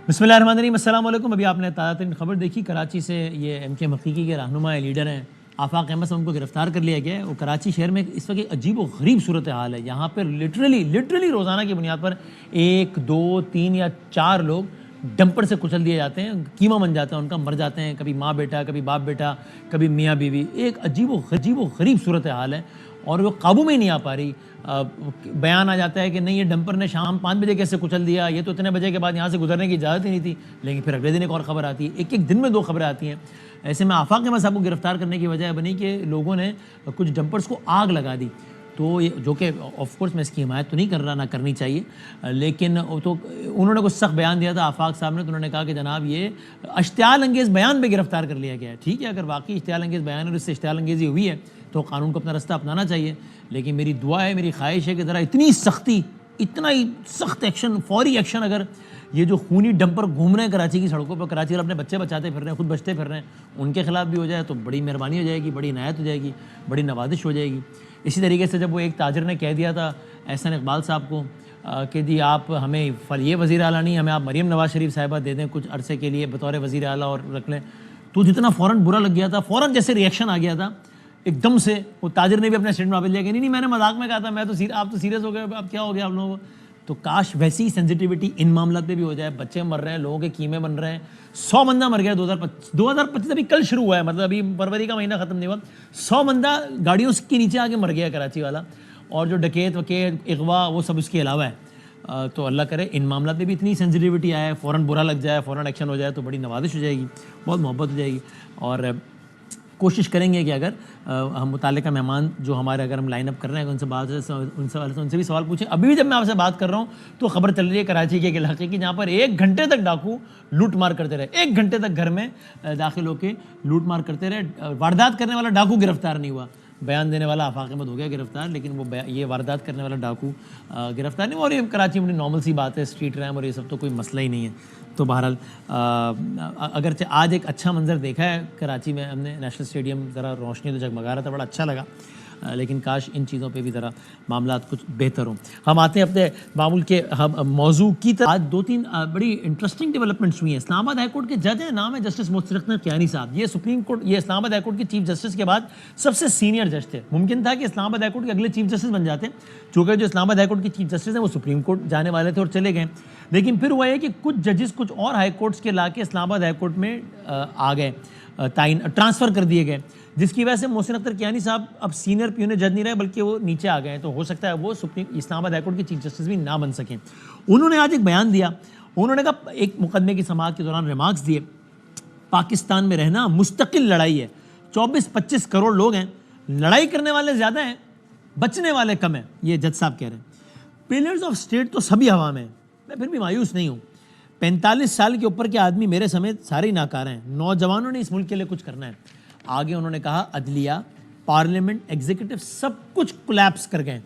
بسم اللہ الرحمن الرحیم، السلام علیکم۔ ابھی آپ نے تازہ ترین خبر دیکھی، کراچی سے یہ ایم کے حقیقی کے رہنما لیڈر ہیں آفاق احمد صاحب، ان کو گرفتار کر لیا گیا ہے۔ وہ کراچی شہر میں اس وقت ایک عجیب و غریب صورتحال ہے۔ یہاں پر لٹرلی روزانہ کی بنیاد پر 1 2 3 یا 4 لوگ ڈمپر سے کچل دیے جاتے ہیں، کیما بن جاتا ہے ان کا، مر جاتے ہیں، کبھی ماں بیٹا، کبھی باپ بیٹا، کبھی میاں بیوی۔ ایک عجیب و غریب صورتحال ہے اور وہ قابو میں ہی نہیں آ پا رہی۔ بیان آ جاتا ہے کہ نہیں، یہ ڈمپر نے شام 5 بجے کیسے کچل دیا، یہ تو اتنے بجے کے بعد یہاں سے گزرنے کی اجازت ہی نہیں تھی، لیکن پھر اگلے دن ایک اور خبر آتی ہے، ایک دن میں 2 خبریں آتی ہیں۔ ایسے میں آفاق احمد صاحب کو گرفتار کرنے کی وجہ بنی کہ لوگوں نے کچھ ڈمپرز کو آگ لگا دی، تو جو کہ آف کورس میں اس کی حمایت تو نہیں کر رہا، نہ کرنی چاہیے، لیکن تو انہوں نے کچھ سخت بیان دیا تھا آفاق صاحب نے، تو انہوں نے کہا کہ جناب یہ اشتعال انگیز بیان پہ گرفتار کر لیا گیا ہے۔ ٹھیک ہے، اگر واقعی اشتعال انگیز بیان ہے اور اس سے اشتعال انگیزی ہوئی ہے تو قانون کو اپنا رستہ اپنانا چاہیے، لیکن میری دعا ہے، میری خواہش ہے کہ ذرا اتنا ہی سخت ایکشن، فوری ایکشن، اگر یہ جو خونی ڈمپر گھوم رہے ہیں کراچی کی سڑکوں پر، کراچی والے اپنے بچے بچاتے پھر رہے ہیں، خود بچتے پھر رہے ہیں، ان کے خلاف بھی ہو جائے تو بڑی مہربانی ہو جائے گی، بڑی عنایت ہو جائے گی، بڑی نوازش ہو جائے گی۔ اسی طریقے سے جب وہ ایک تاجر نے کہہ دیا تھا احسن اقبال صاحب کو کہ جی آپ ہمیں یہ وزیر اعلیٰ نہیں، ہمیں آپ مریم نواز شریف صاحبہ دے دیں کچھ عرصے کے لیے بطور وزیر اعلیٰ اور رکھ لیں، تو جتنا فوراً برا لگ گیا تھا، فوراً جیسے ریئیکشن آ گیا تھا ایک دم سے، وہ تاجر نے بھی اپنا اسٹیٹمنٹ واپس لیا کہ نہیں میں نے مذاق میں کہا تھا، آپ تو سیریس ہو گئے، اب کیا ہو گیا آپ لوگوں کو۔ تو کاش ویسی سینسٹیوٹی ان معاملات پہ بھی ہو جائے۔ بچے مر رہے ہیں، لوگوں کے کیمے بن رہے ہیں، 100 بندہ مر گیا 2025 ابھی کل شروع ہوا ہے، مطلب ابھی فروری کا مہینہ ختم نہیں ہوا، 100 بندہ گاڑیوں کے نیچے آ کے مر گیا کراچی والا، اور جو ڈکیت وکیت اغوا وہ سب اس کے علاوہ ہے۔ تو اللہ کرے ان معاملات پہ بھی اتنی سینسٹیوٹی آئے، فوراً برا لگ جائے، فوراً ایکشن ہو جائے تو بڑی نوازش ہو جائے گی، بہت محبت ہو جائے گی۔ اور کوشش کریں گے کہ اگر ہم متعلقہ مہمان جو ہمارے اگر ہم لائن اپ کر رہے ہیں ان سے بھی سوال پوچھیں۔ ابھی بھی جب میں آپ سے بات کر رہا ہوں تو خبر چل رہی ہے کراچی کے ایک علاقے کی، جہاں پر 1 گھنٹے تک ڈاکو لوٹ مار کرتے رہے، 1 گھنٹے تک گھر میں داخل ہو کے لوٹ مار کرتے رہے، واردات کرنے والا ڈاکو گرفتار نہیں ہوا۔ بیان دینے والا آفاق احمد ہو گیا گرفتار، لیکن وہ یہ واردات کرنے والا ڈاکو گرفتار نہیں ہوا۔ اور یہ کراچی میں نارمل سی بات ہے، اسٹریٹ ریم اور یہ سب تو کوئی مسئلہ ہی نہیں ہے۔ تو بہرحال اگرچہ آج ایک اچھا منظر دیکھا ہے کراچی میں ہم نے، نیشنل اسٹیڈیم ذرا روشنی تو جگمگا رہا تھا، بڑا اچھا لگا، لیکن کاش ان چیزوں پہ بھی ذرا معاملات کچھ بہتر ہوں۔ ہم آتے ہیں اپنے معمول کے موضوع کی طرف۔ آج 2-3 بڑی انٹرسٹنگ ڈیولپمنٹس ہوئی ہیں۔ اسلام آباد ہائی کورٹ کے جج ہیں، نام ہے جسٹس مشرق کیانی صاحب، یہ سپریم کورٹ، یہ اسلام آباد ہائی کورٹ کے چیف جسٹس کے بعد سب سے سینئر جج تھے۔ ممکن تھا کہ اسلام آباد ہائی کورٹ کے اگلے چیف جسٹس بن جاتے، چونکہ جو اسلام آباد ہائی کورٹ کے چیف جسٹس ہیں وہ سپریم کورٹ جانے والے تھے اور چلے گئے، لیکن پھر ہوا ہے کہ کچھ ججز کچھ اور ہائی کورٹس کے لا کے اسلام آباد ہائی کورٹ میں آ گئے، ٹرانسفر کر دیے گئے، جس کی وجہ سے محسن اختر کیانی صاحب اب سینئر پیون جج نہیں رہے بلکہ وہ نیچے آ گئے ہیں، تو ہو سکتا ہے وہ اسلام آباد ہائی کورٹ کے چیف جسٹس بھی نہ بن سکیں۔ انہوں نے آج ایک بیان دیا، انہوں نے کہا ایک مقدمے کی سماعت کے دوران ریمارکس دیے، پاکستان میں رہنا مستقل لڑائی ہے، 24-25 کروڑ لوگ ہیں، لڑائی کرنے والے زیادہ ہیں، بچنے والے کم ہیں، یہ جج صاحب کہہ رہے ہیں۔ پلرز آف اسٹیٹ تو سبھی عوام ہیں، میں پھر بھی مایوس نہیں ہوں، 45 سال کے اوپر کے آدمی میرے سمیت سارے ہی ناکارہ ہیں، نوجوانوں نے اس ملک کے لیے کچھ کرنا ہے۔ آگے انہوں نے کہا عدلیہ، پارلیمنٹ، ایگزیکٹو سب کچھ کولیپس کر گئے۔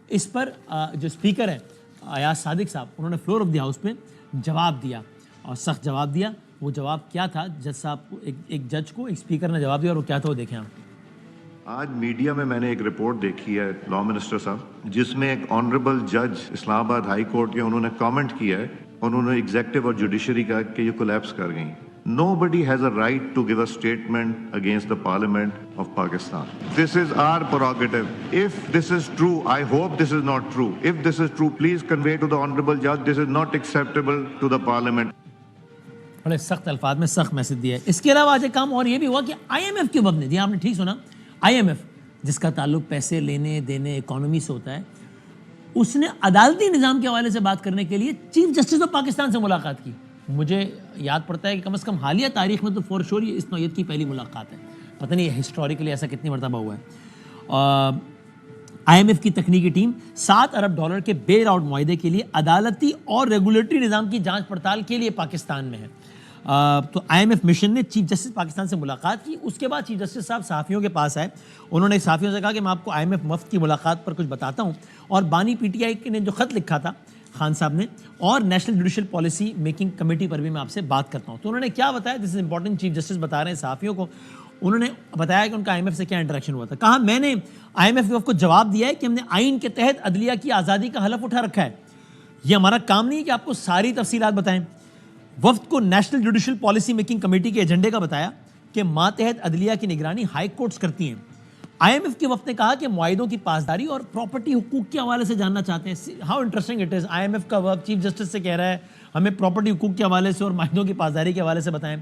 اس پر جو اسپیکر ہیں ایاز صادق صاحب، انہوں نے فلور آف دی ہاؤس پہ جواب دیا اور سخت جواب دیا۔ وہ جواب کیا تھا جج صاحب کو، ایک جج کو ایک اسپیکر نے جواب دیا اور وہ کیا تھا وہ دیکھیں آپ۔ آج میڈیا میں نے ایک رپورٹ دیکھی ہے لا منسٹر صاحب، جس میں ایک آنریبل جج اسلام آباد ہائی کورٹ کے انہوں نے کامنٹ کیا ہے، انہوں نے ایگزیکٹو اور جوڈیشری کا کہ یہ کولیپس کر گئیں۔ Nobody has a right to give a statement against the Parliament of Pakistan. This is our prerogative. If this is true, I hope this is not true. If this is true, please convey to the honorable judge this is not acceptable to the Parliament. بڑے سخت الفاظ میں سخت message دیا ہے۔ اس کے علاوہ آج ایک کام اور یہ بھی ہوا کہ آئی ایم ایف کے وفد نے، جی آپ نے ٹھیک سنا، آئی ایم ایف جس کا تعلق پیسے لینے دینے اکانومی سے ہوتا ہے، اس نے عدالتی نظام کے حوالے سے بات کرنے کے لیے چیف جسٹس آف پاکستان سے ملاقات کی۔ مجھے یاد پڑتا ہے کہ کم از کم حالیہ تاریخ میں تو فور شور اس نوعیت کی پہلی ملاقات ہے، پتہ نہیں ہسٹوریکلی ایسا کتنی مرتبہ ہوا ہے۔ آئی ایم ایف کی تکنیکی ٹیم $7 ارب کے بیل آؤٹ معاہدے کے لیے عدالتی اور ریگولیٹری نظام کی جانچ پڑتال کے لیے پاکستان میں ہے۔ تو آئی ایم ایف مشن نے چیف جسٹس پاکستان سے ملاقات کی۔ اس کے بعد چیف جسٹس صاحب صحافیوں کے پاس آئے، انہوں نے صحافیوں سے کہا کہ میں آپ کو آئی ایم ایف وفد کی ملاقات پر کچھ بتاتا ہوں، اور بانی پی ٹی آئی نے جو خط لکھا تھا خان صاحب نے، اور national judicial policy making committee پر بھی میں آپ سے بات کرتا ہوں۔ تو انہوں نے کیا بتایا، دس از امپورٹنٹ، چیف جسٹس بتا رہے ہیں صحافیوں کو، انہوں نے بتایا کہ ان کا آئی ایم ایف سے کیا انٹریکشن ہوا تھا۔ کہا میں نے آئی ایم ایف کو جواب دیا ہے کہ ہم نے آئین کے تحت عدلیہ کی آزادی کا حلف اٹھا رکھا ہے، یہ ہمارا کام نہیں ہے کہ آپ کو ساری تفصیلات بتائیں۔ وفد کو national judicial policy making committee کے ایجنڈے کا بتایا کہ ماتحت عدلیہ کی نگرانی ہائی کورٹس کرتی ہیں. آئی ایم ایف کے وفد نے کہا کہ معاہدوں کی پاسداری اور پراپرٹی حقوق کے حوالے سے جاننا چاہتے ہیں. How interesting it is. I M F کا وفد چیف جسٹس سے کہہ رہا ہے ہمیں پراپرٹی حقوق کے حوالے سے اور معاہدوں کی پاسداری کے حوالے سے بتائیں.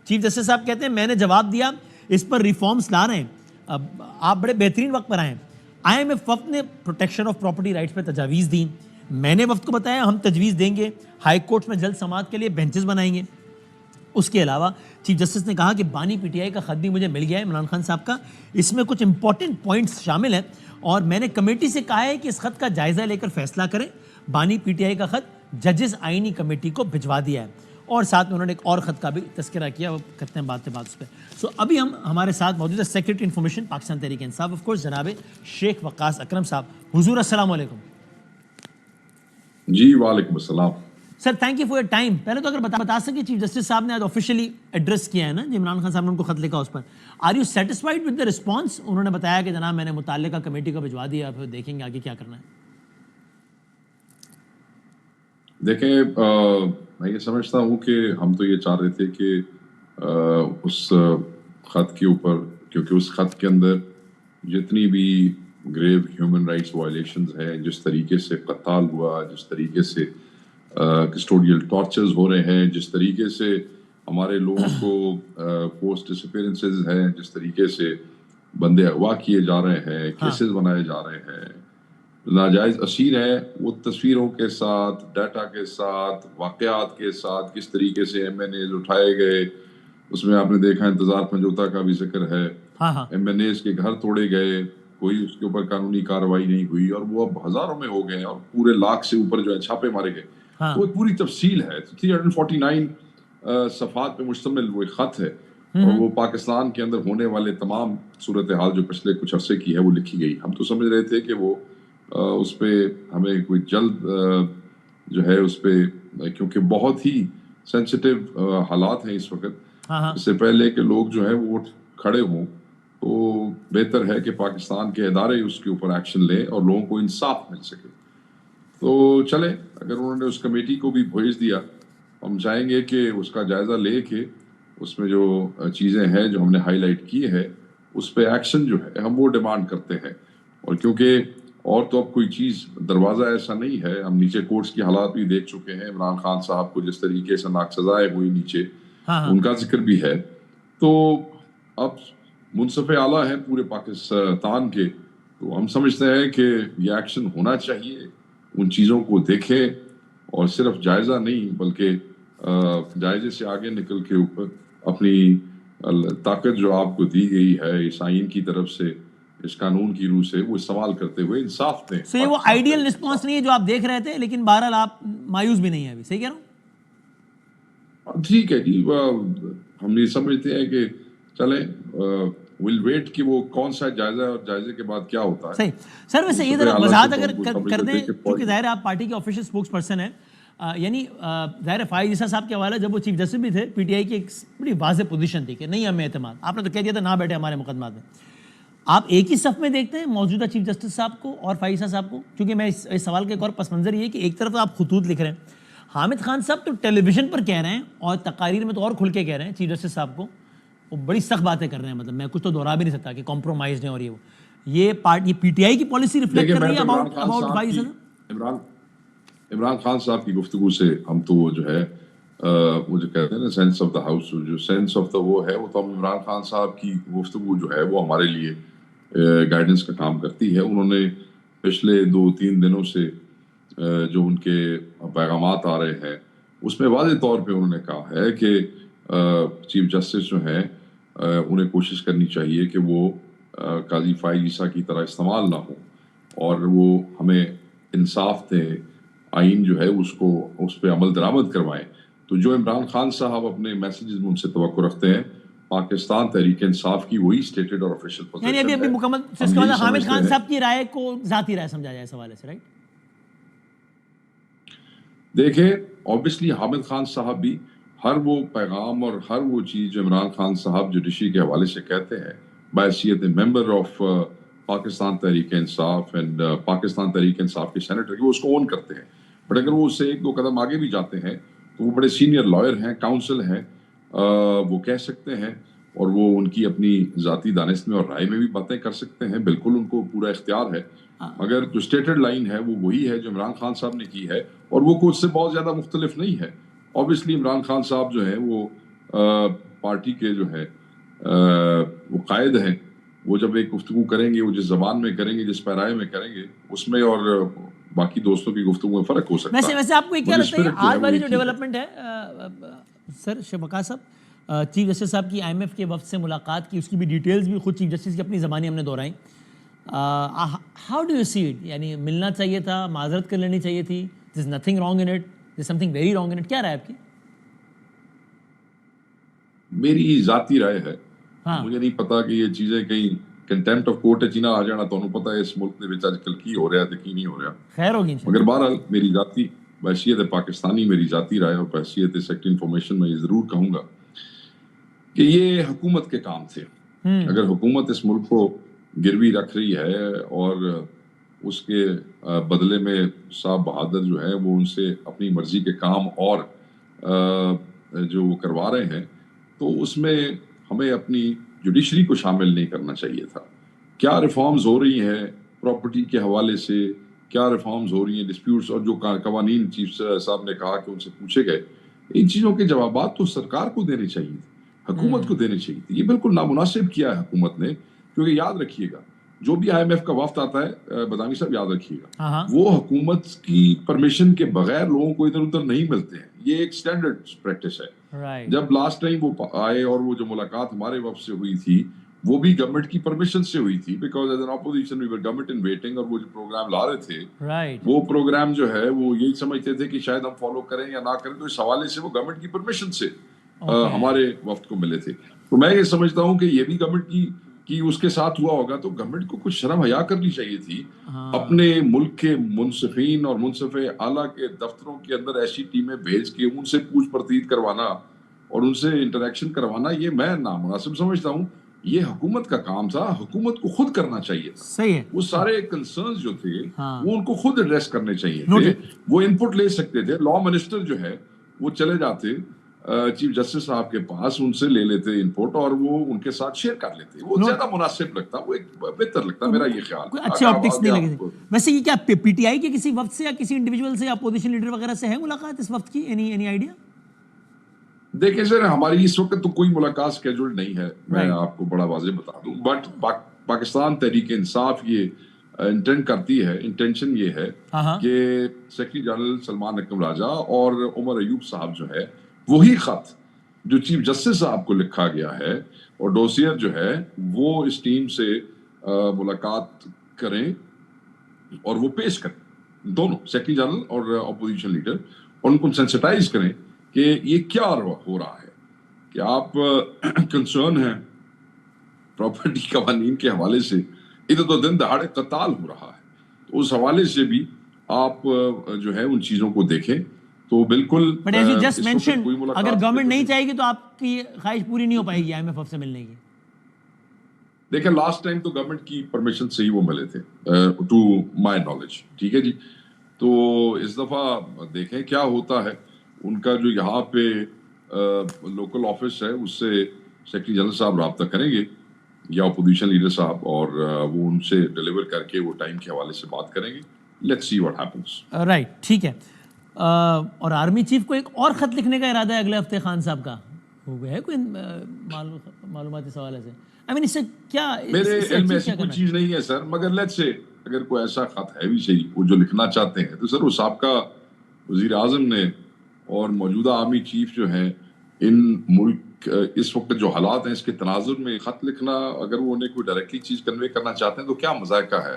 چیف جسٹس صاحب کہتے ہیں میں نے جواب دیا اس پر ریفارمز لا رہے ہیں, آپ بڑے بہترین وقت پر آئیں. آئی ایم ایف وفد نے پروٹیکشن آف پراپرٹی رائٹس پہ تجاویز دیں. میں نے وفد کو بتایا ہم تجویز دیں گے, ہائی کورٹس میں جلد سماعت کے لیے بینچز بنائیں گے. اس کے علاوہ چیف جسٹس نے کہا کہ بانی پی ٹی آئی کا خط بھی مجھے مل گیا ہے عمران خان صاحب کا, اس میں کچھ امپورٹنٹ پوائنٹس شامل ہیں اور میں نے کمیٹی سے کہا ہے کہ اس خط کا جائزہ لے کر فیصلہ کریں. بانی پی ٹی آئی کا خط ججز آئینی کمیٹی کو بھجوا دیا ہے اور ساتھ میں انہوں نے ایک اور خط کا بھی تذکرہ کیا, وہ کرتے ہیں بات اس پہ. سو ابھی ہمارے ساتھ موجود ہے secretary information Pakistan Tehreek Insaf of course جناب شیخ وقاص اکرم صاحب. حضور السلام علیکم. جی وعلیکم السلام. Sir thank you for your time. پہلے تو اگر بتا سکیں چیف جسٹس صاحب نے آج آفیشیلی ایڈریس کیا ہے نا جی, عمران خان صاحب نے ان کو خط لکھا, اس پر are you satisfied with the response? انہوں نے بتایا کہ جناب میں نے متعلقہ کمیٹی کو بھجوا دیا, پھر دیکھیں گے آگے کیا کرنا ہے. دیکھیں میں یہ سمجھتا ہوں کہ ہم تو یہ چاہ رہے تھے کہ اس خط کے اوپر, کیونکہ اس خط کے اندر جتنی بھی گریو ہیومن رائٹس وائلیشنز ہیں, جس طریقے سے قتال ہوا, جس طریقے سے کسٹوڈیل ٹارچرز ہو رہے ہیں, جس طریقے سے ہمارے لوگوں کو پوسٹ ڈسپیرنسز ہیں, جس طریقے سے بندے اغوا کیے جا رہے ہیں, کیسز بنائے جا رہے ہیں, ناجائز اسیر ہیں, وہ تصویروں کے ساتھ, ڈیٹا کے ساتھ, واقعات کے ساتھ کس طریقے سے ایم این ایز اٹھائے گئے. اس میں آپ نے دیکھا انتظار پنجوتا کا بھی ذکر ہے, ایم این ایز کے گھر توڑے گئے, کوئی اس کے اوپر قانونی کارروائی نہیں ہوئی اور وہ اب ہزاروں میں ہو گئے اور پورے لاکھ سے اوپر جو ہے چھاپے مارے گئے. وہ ایک پوری تفصیل ہے, 349 صفحات پہ مشتمل وہ ایک خط ہے اور وہ پاکستان کے اندر ہونے والے تمام صورتحال جو پچھلے کچھ عرصے کی ہے وہ لکھی گئی. ہم تو سمجھ رہے تھے کہ وہ اس پہ ہمیں کوئی جلد جو ہے اس پہ, کیونکہ بہت ہی سینسیٹیو حالات ہیں اس وقت, اس سے پہلے کہ لوگ جو ہے وہ کھڑے ہوں تو بہتر ہے کہ پاکستان کے ادارے اس کے اوپر ایکشن لیں اور لوگوں کو انصاف مل سکے. تو چلے, اگر انہوں نے اس کمیٹی کو بھی بھیج دیا, ہم چاہیں گے کہ اس کا جائزہ لے کے اس میں جو چیزیں ہیں جو ہم نے ہائی لائٹ کی ہے اس پہ ایکشن جو ہے ہم وہ ڈیمانڈ کرتے ہیں. اور کیونکہ اور تو اب کوئی چیز دروازہ ایسا نہیں ہے, ہم نیچے کورٹس کی حالات بھی دیکھ چکے ہیں, عمران خان صاحب کو جس طریقے سے ناک سزائے ہوئی نیچے ان کا ذکر بھی ہے. تو اب منصف اعلیٰ ہیں پورے پاکستان کے, تو ہم سمجھتے ہیں کہ یہ ایکشن ہونا چاہیے, ان چیزوں کو دیکھیں اور صرف جائزہ نہیں بلکہ جائزے سے آگے نکل کے اوپر اپنی طاقت جو آپ کو دی گئی ہے اس آئین کی طرف سے, اس قانون کی روح سے, وہ استعمال کرتے ہوئے انصاف دیں. سو یہ وہ آئیڈیل رسپانس نہیں ہے جو آپ دیکھ رہے تھے, لیکن بہرحال آپ مایوس بھی نہیں ہیں ابھی, صحیح کہہ رہا ہوں؟ ٹھیک ہے جی, ہم یہ سمجھتے ہیں کہ چلیں ول ویٹ کہ وہ کون سا جائزہ اور جائزے کے بعد کیا ہوتا ہے. صحیح سر. ویسے یہ ذرا وضاحت اگر کر دیں, کیونکہ ظاہر آپ پارٹی کے آفیشیل اسپوکس پرسن ہیں, یعنی ظاہر فائز عیسیٰ صاحب کے حوالے جب وہ چیف جسٹس بھی تھے, پی ٹی آئی کی ایک بڑی واضح پوزیشن تھی کہ نہیں ہمیں اعتماد, آپ نے تو کہہ دیا تھا نہ بیٹھے ہمارے مقدمات میں. آپ ایک ہی صف میں دیکھتے ہیں موجودہ چیف جسٹس صاحب کو اور فائز عیسیٰ صاحب کو؟ کیونکہ میں اس سوال کا ایک اور پس منظر یہ ہے کہ ایک طرف آپ خطوط لکھ رہے ہیں, حامد خان صاحب تو ٹیلی ویژن پر کہہ رہے ہیں اور تقاریر میں تو اور کھل کے کہہ رہے ہیں چیف جسٹس صاحب کو, وہ بڑی سخت باتیں کر رہے ہیں, مطلب میں کچھ تو دہرا بھی نہیں سکتا کہ کمپرومائزڈ ہیں, اور یہ پی ٹی آئی کی پالیسی ریفلیکٹ کر رہی ہے اباؤٹ فائز عیسیٰ. عمران خان صاحب کی گفتگو سے ہم تو وہ جو ہے وہ جو کہتے ہیں نا سینس آف دا ہاؤس, جو سینس آف دا وہ ہے, وہ تو ہم عمران خان صاحب کی گفتگو جو ہے وہ ہمارے لیے گائیڈنس کا کام کرتی ہے. انہوں نے پچھلے 2-3 دنوں سے جو ان کے پیغامات آ رہے ہیں اس میں واضح طور پہ انہوں نے کہا ہے کہ چیف جسٹس جو ہیں انہیں کوشش کرنی چاہیے کہ وہ قاضی فائز عیسیٰ کی طرح استعمال نہ ہوں اور وہ ہمیں انصاف دیں, آئین جو ہے اس پہ عمل درآمد کروائیں. تو جو عمران خان صاحب اپنے میسیجز میں ان سے توقع رکھتے ہیں, پاکستان تحریک انصاف کی وہی اسٹیٹڈ اور آفیشیل پوزیشن ہے. یعنی ابھی مکمل اس کا مطلب حامد خان صاحب کی رائے کو ذاتی رائے سمجھا جائے اس حوالے سے, رائٹ؟ دیکھیں اوبیسلی حامد خان صاحب بھی ہر وہ پیغام اور ہر وہ چیز جو عمران خان صاحب جوڈیشری کے حوالے سے کہتے ہیں بحیثیت member of Pakistan Tehreek Insaf and Pakistan Tehreek Insaf کے سینیٹر کی, وہ اس کو اون کرتے ہیں. بٹ اگر وہ اس سے 1-2 قدم آگے بھی جاتے ہیں تو وہ بڑے سینئر لائر ہیں, کاؤنسل ہیں, وہ کہہ سکتے ہیں اور وہ ان کی اپنی ذاتی دانست میں اور رائے میں بھی باتیں کر سکتے ہیں, بالکل ان کو پورا اختیار ہے. مگر جو اسٹیٹڈ لائن ہے وہ وہی ہے جو عمران خان صاحب نے کی ہے, اور وہ کچھ سے بہت زیادہ مختلف نہیں ہے. اوبیسلی عمران خان صاحب جو ہیں وہ پارٹی کے جو ہے وہ قائد ہیں, وہ جب ایک گفتگو کریں گے وہ جس زبان میں کریں گے, جس پیرائے میں کریں گے, اس میں اور باقی دوستوں کی گفتگو میں فرق ہو سکتا ہے. ویسے آپ کو کیا لگتا ہے آج والی جو ڈیولپمنٹ ہے سر وقاص صاحب, چیف جسٹس صاحب کی IMF کے وفد سے ملاقات کی, اس کی بھی ڈیٹیلز بھی خود چیف جسٹس کی اپنی زبانی ہم نے دہرائیں, how do you see it? یعنی ملنا چاہیے تھا, معذرت کر لینی چاہیے تھی, there is nothing wrong in it, there is something very wrong in it, کیا رائے آپ کی؟ میری ذاتی رائے ہے, مجھے نہیں پتا کہ یہ چیزیں کہیں کنٹیمپٹ آف کورٹ چینا آ جانا, تو پتا ہے اس ملک میں آج کل کی ہو رہا ہے کی نہیں ہو رہا, خیر ہوگی. مگر بہرحال میری ذاتی بحیثیت پاکستانی میری ذاتی رائے اور بحیثیت سیکٹری انفارمیشن میں یہ ضرور کہوں گا کہ یہ حکومت کے کام تھے. اگر حکومت اس ملک کو گروی رکھ رہی ہے اور اس کے بدلے میں صاحب بہادر جو ہے وہ ان سے اپنی مرضی کے کام اور جو وہ کروا رہے ہیں, تو اس میں ہمیں اپنی جوڈیشری کو شامل نہیں کرنا چاہیے تھا. کیا ریفارمز ہو رہی ہیں پراپرٹی کے حوالے سے, کیا ریفارمز ہو رہی ہیں ڈسپیوٹس, اور جو قوانین چیف صاحب نے کہا کہ ان سے پوچھے گئے, ان چیزوں کے جوابات تو سرکار کو دینے چاہیے تھے, حکومت کو دینے چاہیے تھے. یہ بالکل نامناسب کیا ہے حکومت نے, کیونکہ یاد رکھیے گا جو بھی IMF کا وفد آتا ہے, بدامی صاحب یاد رکھیے گا, وہ حکومت کی پرمیشن کے بغیر لوگوں کو ادھر ادھر نہیں ملتے ہیں. یہ ایک سٹینڈرڈ پریکٹس ہے. جب لاسٹ ٹائم وہ آئے اور وہ جو ملاقات ہمارے وفد سے ہوئی تھی وہ بھی گورنمنٹ کی پرمیشن سے ہوئی تھی, because as an opposition we were government in waiting, اور وہ جو پروگرام لا رہے تھے وہ پروگرام جو ہے وہ یہی سمجھتے تھے کہ شاید ہم فالو کریں یا نہ کریں, تو اس حوالے سے وہ گورنمنٹ کی پرمیشن سے ہمارے وفد کو ملے تھے. تو میں یہ سمجھتا ہوں کہ یہ بھی گورنمنٹ کی اس کے ساتھ ہوا ہوگا, تو گورنمنٹ کو کچھ شرم حیا کرنی چاہیے تھی. اپنے ملک کے منصفین اور منصف اعلیٰ کے دفتروں کے اندر ایسی ٹیمیں بھیج کے ان سے پوچھ پرتیت کروانا اور ان سے انٹریکشن کروانا, یہ میں نامناسب سمجھتا ہوں. یہ حکومت کا کام تھا, حکومت کو خود کرنا چاہیے تھا. صحیح ہے. وہ سارے کنسرنز جو تھے وہ ان کو خود ایڈریس کرنے چاہیے تھے. وہ ان پٹ لے سکتے تھے. لا منسٹر جو ہے وہ چلے جاتے چیف جسٹس صاحب کے پاس, ان سے لے لیتے ان پٹ اور وہ ان کے ساتھ شیئر کر لیتے. وہ زیادہ مناسب لگتا, وہ ایک بہتر لگتا, میرا یہ خیال. اچھے آپٹکس نہیں لگے. ویسے یہ کیا PTI کے کسی وفد سے یا کسی انڈیویجول سے یا اپوزیشن لیڈر وغیرہ سے ہے ملاقات اس وفد کی؟ Any idea? دیکھیں سر, ہماری اس وقت تو کوئی ملاقات سکیجولڈ نہیں ہے, میں آپ کو بڑا واضح بتا دوں. بٹ پاکستان تحریک انصاف یہ انٹینٹ کرتی ہے, انٹینشن یہ ہے کہ سیکرٹری جنرل سلمان اکرم راجہ اور عمر ایوب صاحب جو ہے وہی خط جو چیف جسٹس صاحب کو لکھا گیا ہے اور ڈوسیئر جو ہے وہ اس ٹیم سے ملاقات کریں اور وہ پیش کریں, دونوں سیکرٹری جنرل اور اپوزیشن لیڈر, اور ان کو سینسٹائز کریں کہ یہ کیا ہو رہا ہے, کہ آپ کنسرن ہیں پراپرٹی قوانین کے حوالے سے, ادھر تو دن دہاڑے قتال ہو رہا ہے, تو اس حوالے سے بھی آپ جو ہے ان چیزوں کو دیکھیں. تو بالکل but as you just mention, اگر گورنمنٹ نہیں چاہے گی تو آپ کی خواہش پوری نہیں ہو پائے گی IMF سے ملنے کی. دیکھیں لاسٹ ٹائم تو گورنمنٹ کی پرمیشن سے ہی وہ ملے تھے ٹو مائی نالج, ٹھیک ہے جی. تو اس دفعہ دیکھیں کیا ہوتا ہے. ان کا جو یہاں پہ لوکل آفس ہے اس سے سیکرٹری جنرل صاحب رابطہ کریں گے یا اپوزیشن لیڈر صاحب, اور وہ ان سے ڈیلیور کر کے وہ ٹائم کے حوالے سے بات کریں گے. Let's see what happens. Right, ٹھیک ہے. اور آرمی چیف کو ایک اور خط لکھنے کا ارادہ ہے اگلے ہفتے خان صاحب کا, ہو گیا ہے کوئی معلومات اس حوالے سے؟ اس سے کیا میرے علم میں ایسی کوئی چیز نہیں ہے سر, مگر لیٹس سے اگر کوئی ایسا خط ہے بھی صحیح وہ جو لکھنا چاہتے ہیں, تو سر وہ سابقہ وزیر اعظم نے اور موجودہ آرمی چیف جو ہیں ان ملک اس وقت جو حالات ہیں اس کے تناظر میں خط لکھنا, اگر وہ انہیں کوئی ڈائریکٹلی چیز کنوے کرنا چاہتے ہیں تو کیا مذائقہ ہے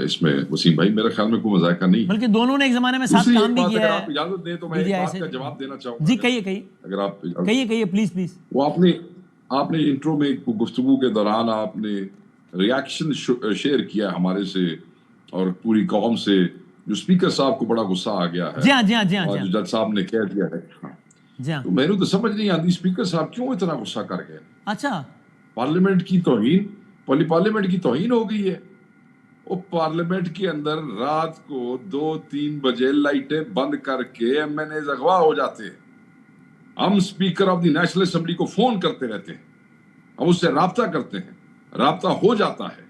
اس میں وسیم بھائی؟ میرے خیال میں کوئی مذائقہ نہیں, بلکہ دونوں نے ایک زمانے میں ساتھ کام بھی کیا ہے. اگر آپ اجازت دیں تو میں ایک بات کا جواب دینا چاہوں گا. جی کہیے. اگر آپ کہیے پلیز. وہ آپ نے انٹرو میں گفتگو کے دوران آپ نے ریاکشن شیئر کیا ہمارے سے اور پوری قوم سے, جو اسپیکر صاحب کو بڑا غصہ آ گیا ہے. جی ہاں. جو جج صاحب نے کہہ دیا ہے, تو میں نے تو سمجھ نہیں آتی اسپیکر صاحب کیوں اتنا غصہ کر گئے. اچھا, پارلیمنٹ کی توہین ہو گئی ہے. وہ پارلیمنٹ کے اندر رات کو 2-3 بجے لائٹیں بند کر کے ایم این ایز اغوا ہو جاتے ہیں. ہم speaker of the national assembly کو فون کرتے رہتے ہیں, ہم اس سے رابطہ کرتے ہیں, رابطہ ہو جاتا ہے.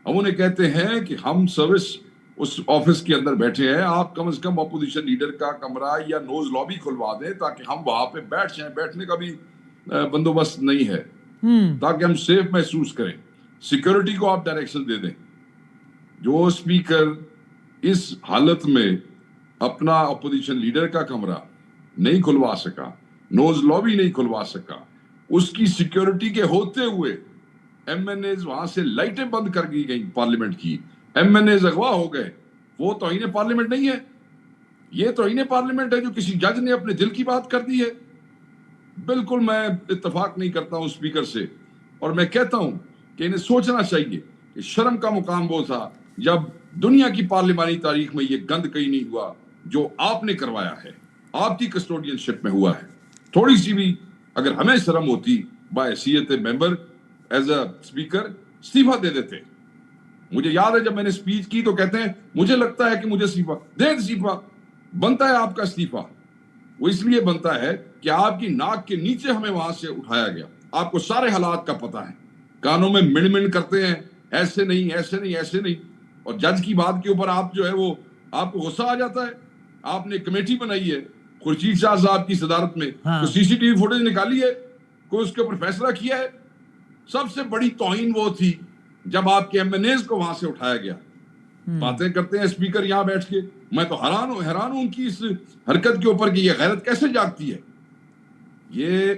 ہم انہیں کہتے ہیں کہ ہم سروس اس آفس کے اندر بیٹھے ہیں, آپ کم از کم اپوزیشن لیڈر کا کمرہ یا نوز لابی کھلوا دیں تاکہ ہم وہاں پہ بیٹھ جائیں. بیٹھنے کا بھی بندوبست نہیں ہے تاکہ ہم سیف محسوس کریں. سیکورٹی کو آپ ڈائریکشن دے دیں. جو اسپیکر اس حالت میں اپنا اپوزیشن لیڈر کا کمرہ نہیں کھلوا سکا, نوز لابی نہیں کھلوا سکا, اس کی سیکیورٹی کے ہوتے ہوئے ایم این ایز وہاں سے لائٹیں بند کر دی گئی پارلیمنٹ کی, ایم این ایز اغوا ہو گئے, وہ توہین پارلیمنٹ نہیں ہے. یہ توہین پارلیمنٹ ہے جو کسی جج نے اپنے دل کی بات کر دی ہے. بالکل میں اتفاق نہیں کرتا ہوں اسپیکر سے, اور میں کہتا ہوں کہ انہیں سوچنا چاہیے کہ شرم کا مقام وہ تھا جب دنیا کی پارلیمانی تاریخ میں یہ گند کہیں نہیں ہوا جو آپ نے کروایا ہے, آپ کی کسٹوڈین شپ میں ہوا ہے. تھوڑی سی بھی اگر ہمیں شرم ہوتی بحیثیت ممبر ایز اے اسپیکر استعفیٰ دے دیتے. مجھے یاد ہے جب میں نے اسپیچ کی تو کہتے ہیں مجھے لگتا ہے کہ مجھے استعفیٰ دے. استعفیٰ بنتا ہے آپ کا استعفیٰ, وہ اس لیے بنتا ہے کہ آپ کی ناک کے نیچے ہمیں وہاں سے اٹھایا گیا. آپ کو سارے حالات کا پتہ ہے, کانوں میں من من کرتے ہیں ایسے نہیں ایسے نہیں ایسے نہیں, اور جج کی بات کے اوپر آپ جو ہے وہ آپ کو غصہ آ جاتا ہے. آپ نے کمیٹی بنائی ہے خورشید شاہ صاحب کی صدارت میں, کوئی سی سی ٹی وی فوٹیج نکالی ہے, کوئی اس کے اوپر فیصلہ کیا ہے. سب سے بڑی توہین وہ تھی جب آپ کے ایم این ایز کو وہاں سے اٹھایا گیا. باتیں کرتے ہیں اسپیکر یہاں بیٹھ کے, میں تو حیران ہوں ان کی اس حرکت کے اوپر کہ یہ غیرت کیسے جاگتی ہے. یہ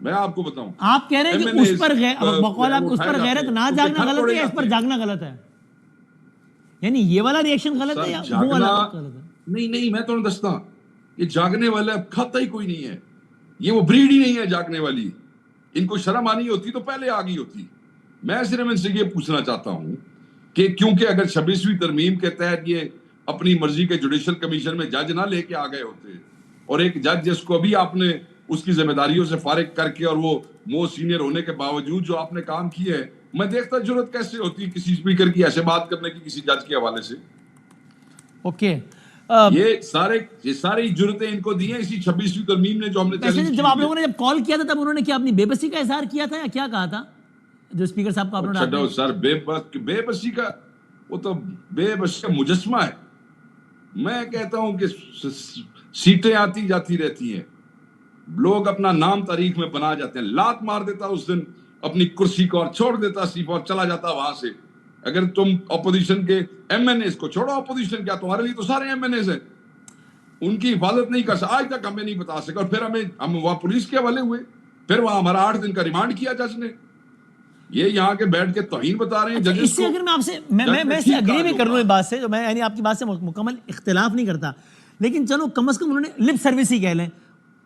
میں آپ کو بتاؤں, آپ کہہ رہے ہیں کہ اس پر بقول آپ اس پر غیرت نہ جاگنا غلط ہے یا اس پر جاگنا غلط ہے, یعنی یہ والا ریئیکشن غلط ہے یا وہ والا غلط ہے؟ نہیں میں تو نہیں دستا, یہ جاگنے والا کھاتا ہی کوئی نہیں ہے, یہ وہ بریڈ ہی نہیں ہے جاگنے والی. ان کو شرم آنی ہوتی تو پہلے آ گئی ہوتی. میں صرف ان سے یہ پوچھنا چاہتا ہوں کہ کیونکہ اگر 26ویں ترمیم کے تحت یہ اپنی مرضی کے جوڈیشل کمیشن میں جج نہ لے کے آ گئے ہوتے, اور ایک جج جس کو ابھی آپ نے اس کی ذمہ داریوں سے فارغ کر کے اور وہ موسٹ سینئر ہونے کے باوجود جو آپ نے کام کیے ہے, میں دیکھتا جرت کیسے ہوتی کسی اسپیکر کی ایسے بات کرنے کی کسی جج کے حوالے سے. اوکے, یہ ساری جرتیں ان کو دی ہیں اسی 26ویں ترمیم نے جو ہم نے جب آپ لوگوں نے جب کال کیا تھا تب انہوں نے کیا اپنی بے بسی کا اظہار کیا تھا یا کیا کہا تھا جو اسپیکر صاحب کا آپ نے؟ سر بے بسی کا, وہ تو بے بسی کا مجسمہ ہے. میں کہتا ہوں کہ سیٹیں آتی جاتی رہتی ہیں, لوگ اپنا نام تاریخ میں بنا جاتے ہیں. لات مار دیتا اس دن اپنی کرسی کو اور چھوڑ دیتا استعفیٰ اور چلا جاتا وہاں سے. اگر تم اپوزیشن کے ایم این ایز کو چھوڑو, اپوزیشن کیا تمہارے لیے تو سارے ایم این ایز ہیں, ان کی حفاظت نہیں کر سکا, آج تک ہمیں نہیں بتا سکا. اور پھر ہم وہاں پولیس کے حوالے ہوئے, پھر وہاں ہمارا 8 دن کا ریمانڈ کیا جج نے. یہ یہاں کے بیٹھ کے توہین بتا رہے ہیں ججز کو. اس سے اگر میں آپ سے میں اس سے اگری بھی کر رہا ہوں اس بات سے, جو میں یعنی آپ کی بات سے مکمل اختلاف نہیں کرتا, لیکن چلو کم از کم انہوں نے لپ سروس ہی کہہ لیں,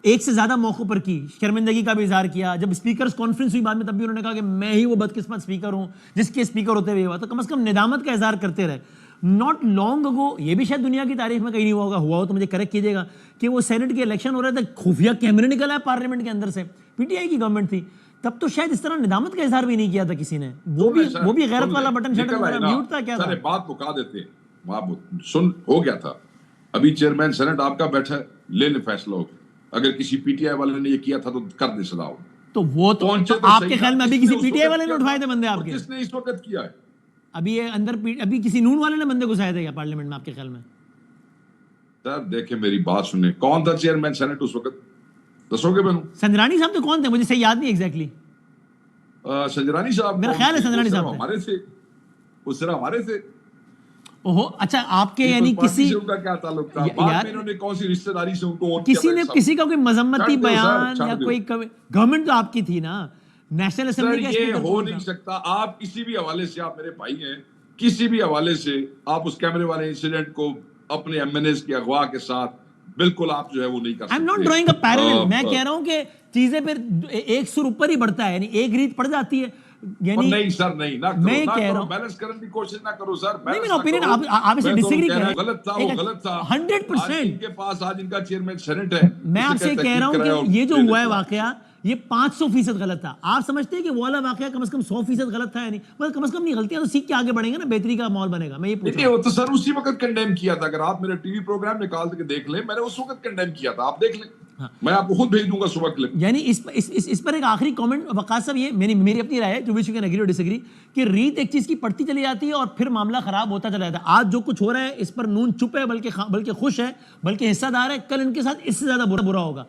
ایک سے زیادہ موقع پر کی, شرمندگی کا بھی اظہار کیا. جب اسپیکرز کانفرنس ہوئی بعد میں تب بھی انہوں نے کہا کہ میں ہی وہ بدقسمت اسپیکر ہوں جس کے اسپیکر ہوتے ہوئے ہوا. تو کم از کم ندامت کا اظہار کرتے رہے. ناٹ لانگ اگو, یہ بھی شاید دنیا کی تاریخ میں کہیں نہیں ہوا ہو تو مجھے کریکٹ کیجیے گا, کہ وہ سینٹ کے الیکشن ہو رہے تھے, خفیہ کیمرے نکلا ہے پارلیمنٹ کے اندر سے, پی ٹی آئی کی گورنمنٹ تھی, تب تو شاید اس طرح ندامت کا اظہار بھی نہیں کیا تھا کسی نے. وہ بھی غیرت والا بٹن شٹن والا میوٹ تھا, کیا تھا؟ بات مکا دیتے, سن ہو گیا تھا. ابھی چیئرمین سینٹ آپ کا بیٹھا ہے, لے لے فیصلہ ہو. اگر کسی پی ٹی آئی والے نے یہ کیا تھا تو کر دے صدا ہو. تو وہ تو آپ کے خیال میں ابھی کسی پی ٹی آئی والے نے اٹھوائے تھے بندے آپ کے؟ کس نے اس وقت کیا ہے ابھی یہ اندر ابھی کسی نون والے نے بندے گھسائے تھے کیا پارلیمنٹ میں آپ کے خیال میں؟ سر دیکھیں میری بات سنیں, کون تھا چیئرمین سینٹ اس وقت, دسو گے بنو؟ سنجرانی صاحب تو کون تھے, مجھے صحیح یاد نہیں ایگزیکٹلی. سنجرانی صاحب میرا خیال ہے سنجرانی صاحب ہمارے تھے, وہ صرف ہمارے تھے. اوہو, اچھا آپ کے یعنی کسی کا کیا تعلق تھا, بعد میں انہوں نے کون سی رشتہ داری سے ان کو کسی نے کسی کا کوئی مذمتی بیان یا کوئی گورنمنٹ تو آپ کی تھی نا, نیشنل اسمبلی کا یہ ہو نہیں سکتا. آپ کسی بھی حوالے سے, آپ میرے بھائی ہیں, کسی بھی حوالے سے آپ اس کیمرے والے انسیڈنٹ کو اپنے ایم این ایز کے اغوا کے ساتھ بالکل آپ جو ہے وہ نہیں کر سکتے. I'm not drawing a parallel. میں کہہ رہا ہوں کہ چیزیں پھر ایک سر اوپر ہی بڑھتا ہے, یعنی ایک ریت پڑ جاتی ہے. یعنی نہیں سر, نہیں نہ کرو, بیلنس کرنے کی کوشش نہ کرو سر. نہیں, میرا اوپینین آپ اسے ڈس ایگری کریں. غلط تھا, وہ غلط تھا 100%. ان کے پاس آج ان کا چیئرمین سینٹ ہے. میں آپ سے کہہ رہا ہوں کہ یہ جو ہوا ہے واقعہ, یہ 500% غلط تھا. آپ سمجھتے ہیں کہ وہ والا واقعہ کم از کم 100% غلط تھا یا نہیں؟ مطلب کم از کم نہیں، غلطیاں تو سیکھ کے آگے بڑھیں گے نا، بہتری کا ماحول بنے گا. میں یہ پوچھ رہا ہوں. وہ تو سر اسی وقت کنڈیم کیا تھا. اگر آپ میرا ٹی وی پروگرام نکال کے دیکھ لیں، میں نے اس وقت کنڈیم کیا تھا. آپ دیکھ لیں، میں آپ کو خود بھیج دوں گا صبح کلپ. یعنی اس پر ایک آخری کامنٹ وقاص صاحب، یہ میری اپنی رائے ہے، جو وچ یو کین ایگری اور ڈس ایگری، کہ ریت ایک چیز کی پڑتی چلی جاتی ہے اور پھر معاملہ خراب ہوتا چلا جاتا ہے. آج جو کچھ ہو رہا ہے اس پر نون چپ ہے، بلکہ خوش ہے، بلکہ حصہ دار ہے. کل ان کے ساتھ اس سے زیادہ برا ہوگا.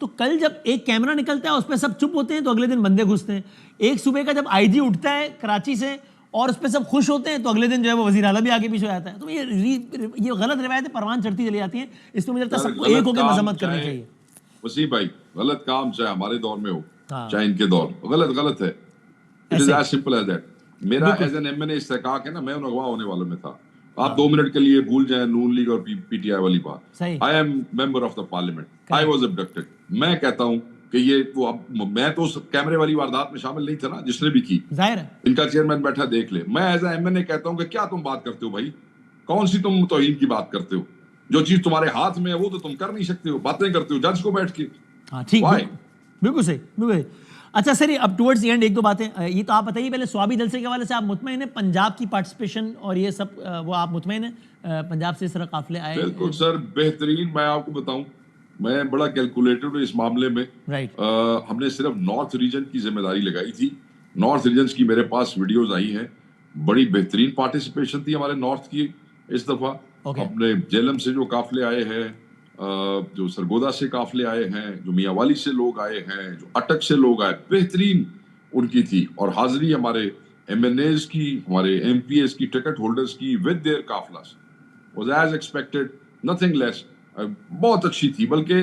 تو کل جب ایک کیمرہ نکلتا ہے اس پہ سب چپ ہوتے ہیں تو اگلے دن بندے گھستے ہیں. ایک صبح کا جب آئی جی اٹھتا ہے کراچی سے اور اس پہ سب خوش ہوتے ہیں تو اگلے دن جو ہے وہ وزیر اعلیٰ بھی آگے پیچھے ہو جاتا ہے. تو یہ غلط روایتیں پروان چڑھتی چلی جاتی ہیں. اس پہ مجھے لگتا ہے سب کو ایک ہو کے مذمت کرنی چاہیے. وسیم بھائی، غلط کام چاہے ہمارے دور میں ہو چاہے ان کے دور، غلط ہے. It is as simple as that. میرا ایز این ایم این اے استحقاق ہے نا، میں ان اغوا ہونے والوں میں تھا. آپ 2 منٹ کے لیے بھول جائیں نون لیگ اور پی ٹی آئی والی بات. I am member of the parliament, I was abducted. میں کہتا ہوں کہ یہ وہ میں تو اس کیمرے والی واردات میں شامل نہیں تھا نا جس نے بھی کی. ظاہر ہے ان کا چیئرمین بیٹھا دیکھ لے. میں ایز اے ایم این اے کہتا ہوں کہ کیا تم بات کرتے ہو بھائی؟ کون سی تم توہین کی بات کرتے ہو؟ جو چیز تمہارے ہاتھ میں ہے وہ تو تم کر نہیں سکتے ہو. باتیں کرتے ہو جج کو بیٹھ کے. ہاں ٹھیک، بالکل صحیح، بالکل. اچھا سر، اب ٹورڈز دی اینڈ ایک دو باتیں. یہ تو آپ بتائیے پہلے سوابی جلسے کے حوالے سے آپ مطمئن ہیں پنجاب کی پارٹیسپیشن اور یہ سب، وہ آپ مطمئن ہیں پنجاب سے اس طرح قافلے آئے؟ بالکل سر، بہترین. میں آپ کو بتاؤں، میں بڑا کیلکولیٹڈ ہوں اس معاملے میں. ہم نے صرف نارتھ ریجن کی ذمہ داری لگائی تھی. نارتھ ریجنز کی میرے پاس ویڈیوز آئی ہیں. بڑی بہترین پارٹیسپیشن تھی ہمارے نارتھ کی اس دفعہ. اپنے جیلم سے جو قافلے آئے ہیں، جو سرگودا سے قافلے آئے ہیں، جو میاں والی سے لوگ آئے ہیں، جو اٹک سے لوگ آئے، بہترین ان کی تھی. اور حاضری ہمارے ایم این ایز کی، ہمارے ایم پی ایز کی، ٹکٹ ہولڈرز کی ود دیئر قافلہ واز ایز ایکسپیکٹڈ، نتھنگ لیس. بہت اچھی تھی، بلکہ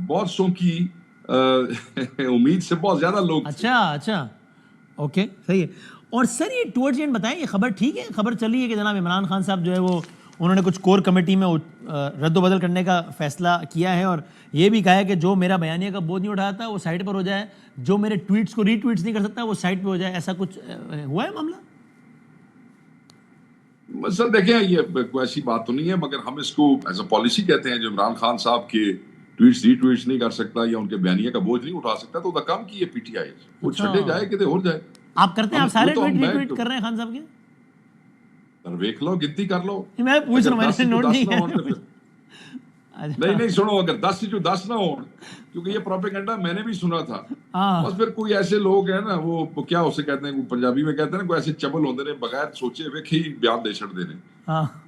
بہت سو کی امید سے بہت زیادہ لوگ. اچھا اوکے، صحیح ہے. اور سر یہ ٹورڈز اینڈ بتائیں، یہ خبر ٹھیک ہے؟ خبر چلی ہے کہ جناب عمران خان صاحب جو ہے وہ انہوں نے کچھ کور کمیٹی میں رد و بدل کرنے کا فیصلہ کیا ہے، اور یہ بھی کہا ہے کہ جو میرا بیانیہ کا بوجھ نہیں اٹھاتا وہ سائٹ پر ہو جائے، جو میرے ٹویٹس کو ری ٹویٹس نہیں کر سکتا وہ سائٹ پہ ہو جائے. ایسا کچھ ہوا ہے معاملہ؟ سر دیکھیں، یہ کوئی ایسی بات تو نہیں ہے، مگر ہم اس کو ایز اے پالیسی کہتے ہیں. جو عمران خان صاحب کے ٹویٹس ری ٹویٹس نہیں کر سکتا یا ان کے بیانیہ کا بوجھ نہیں اٹھا سکتا تو دا کم کی یہ پی ٹی آئی وہ چھٹے جائے کتے ہو جائے. آپ کرتے ہیں؟ آپ سارے ٹویٹ ری ٹویٹ کر رہے ہیں خان صاحب کے؟ سر ویکھ لو، گنتی کر لو. میں پوچھ رہا ہوں، میں نے نوٹ نہیں ہے. نہیں سنو، اگر 10 سے 10 نہ ہو، کیونکہ یہ پروپیگنڈا میں نے بھی سنا تھا. بس پھر کوئی ایسے لوگ ہیں نا، وہ کیا اسے کہتے ہیں، پنجابی میں کہتے ہیں نا، کوئی ایسے چبل ہوتے ہیں بغیر سوچے ویکھے ہی بیان دے چھڑ دینے.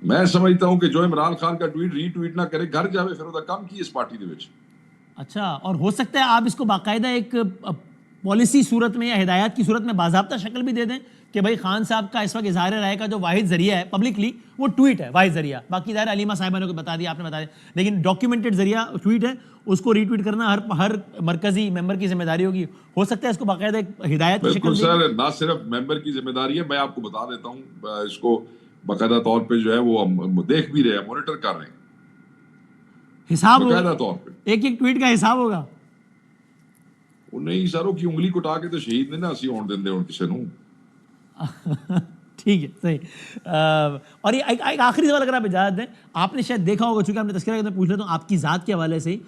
میں سمجھتا ہوں کہ جو عمران خان کا ٹویٹ ری ٹویٹ نہ کرے گھر جاوے، پھر وہ کم کی اس پارٹی دے وچ. اچھا، اور ہو سکتا ہے آپ اس کو باقاعدہ ایک پالیسی صورت میں یا ہدایات کی صورت میں باضابطہ شکل بھی دے دیں کہ بھائی خان صاحب کا اس وقت اظہار رائے کا جو واحد ذریعہ ہے پبلکلی وہ ٹویٹ ہے، واحد ذریعہ. باقی ظاہر علیمہ صاحبہ نے بتا دیا، آپ نے بتا دیا، لیکن ڈاکیومنٹڈ ذریعہ ٹویٹ ہے، اس کو ری ٹویٹ کرنا ہر مرکزی ممبر کی ذمہ داری ہوگی. ہو سکتا ہے اس کو باقاعدہ ایک ہدایت کی شکل. بالکل سر، نہ صرف ممبر کی ذمہ داری ہے، میں آپ کو بتا دیتا ہوں، اس کو باقاعدہ طور پہ جو ہے وہ دیکھ بھی رہے ہیں، مانیٹر کر رہے ہیں. حساب باقاعدہ طور پہ ایک ٹویٹ کا حساب ہوگا. نہیں سر، وہ کی انگلی کٹا کے تو شہید نہیں نا اسی ہون دیں ہوں کسی نوں. ٹھیک ہے، صحیح. اور یہ ایک آخری سوال اگر آپ اجازت دیں، آپ نے شاید دیکھا ہوگا، چونکہ آپ نے تذکرہ میں پوچھ لیتا ہوں آپ کی ذات کے حوالے سے ہی،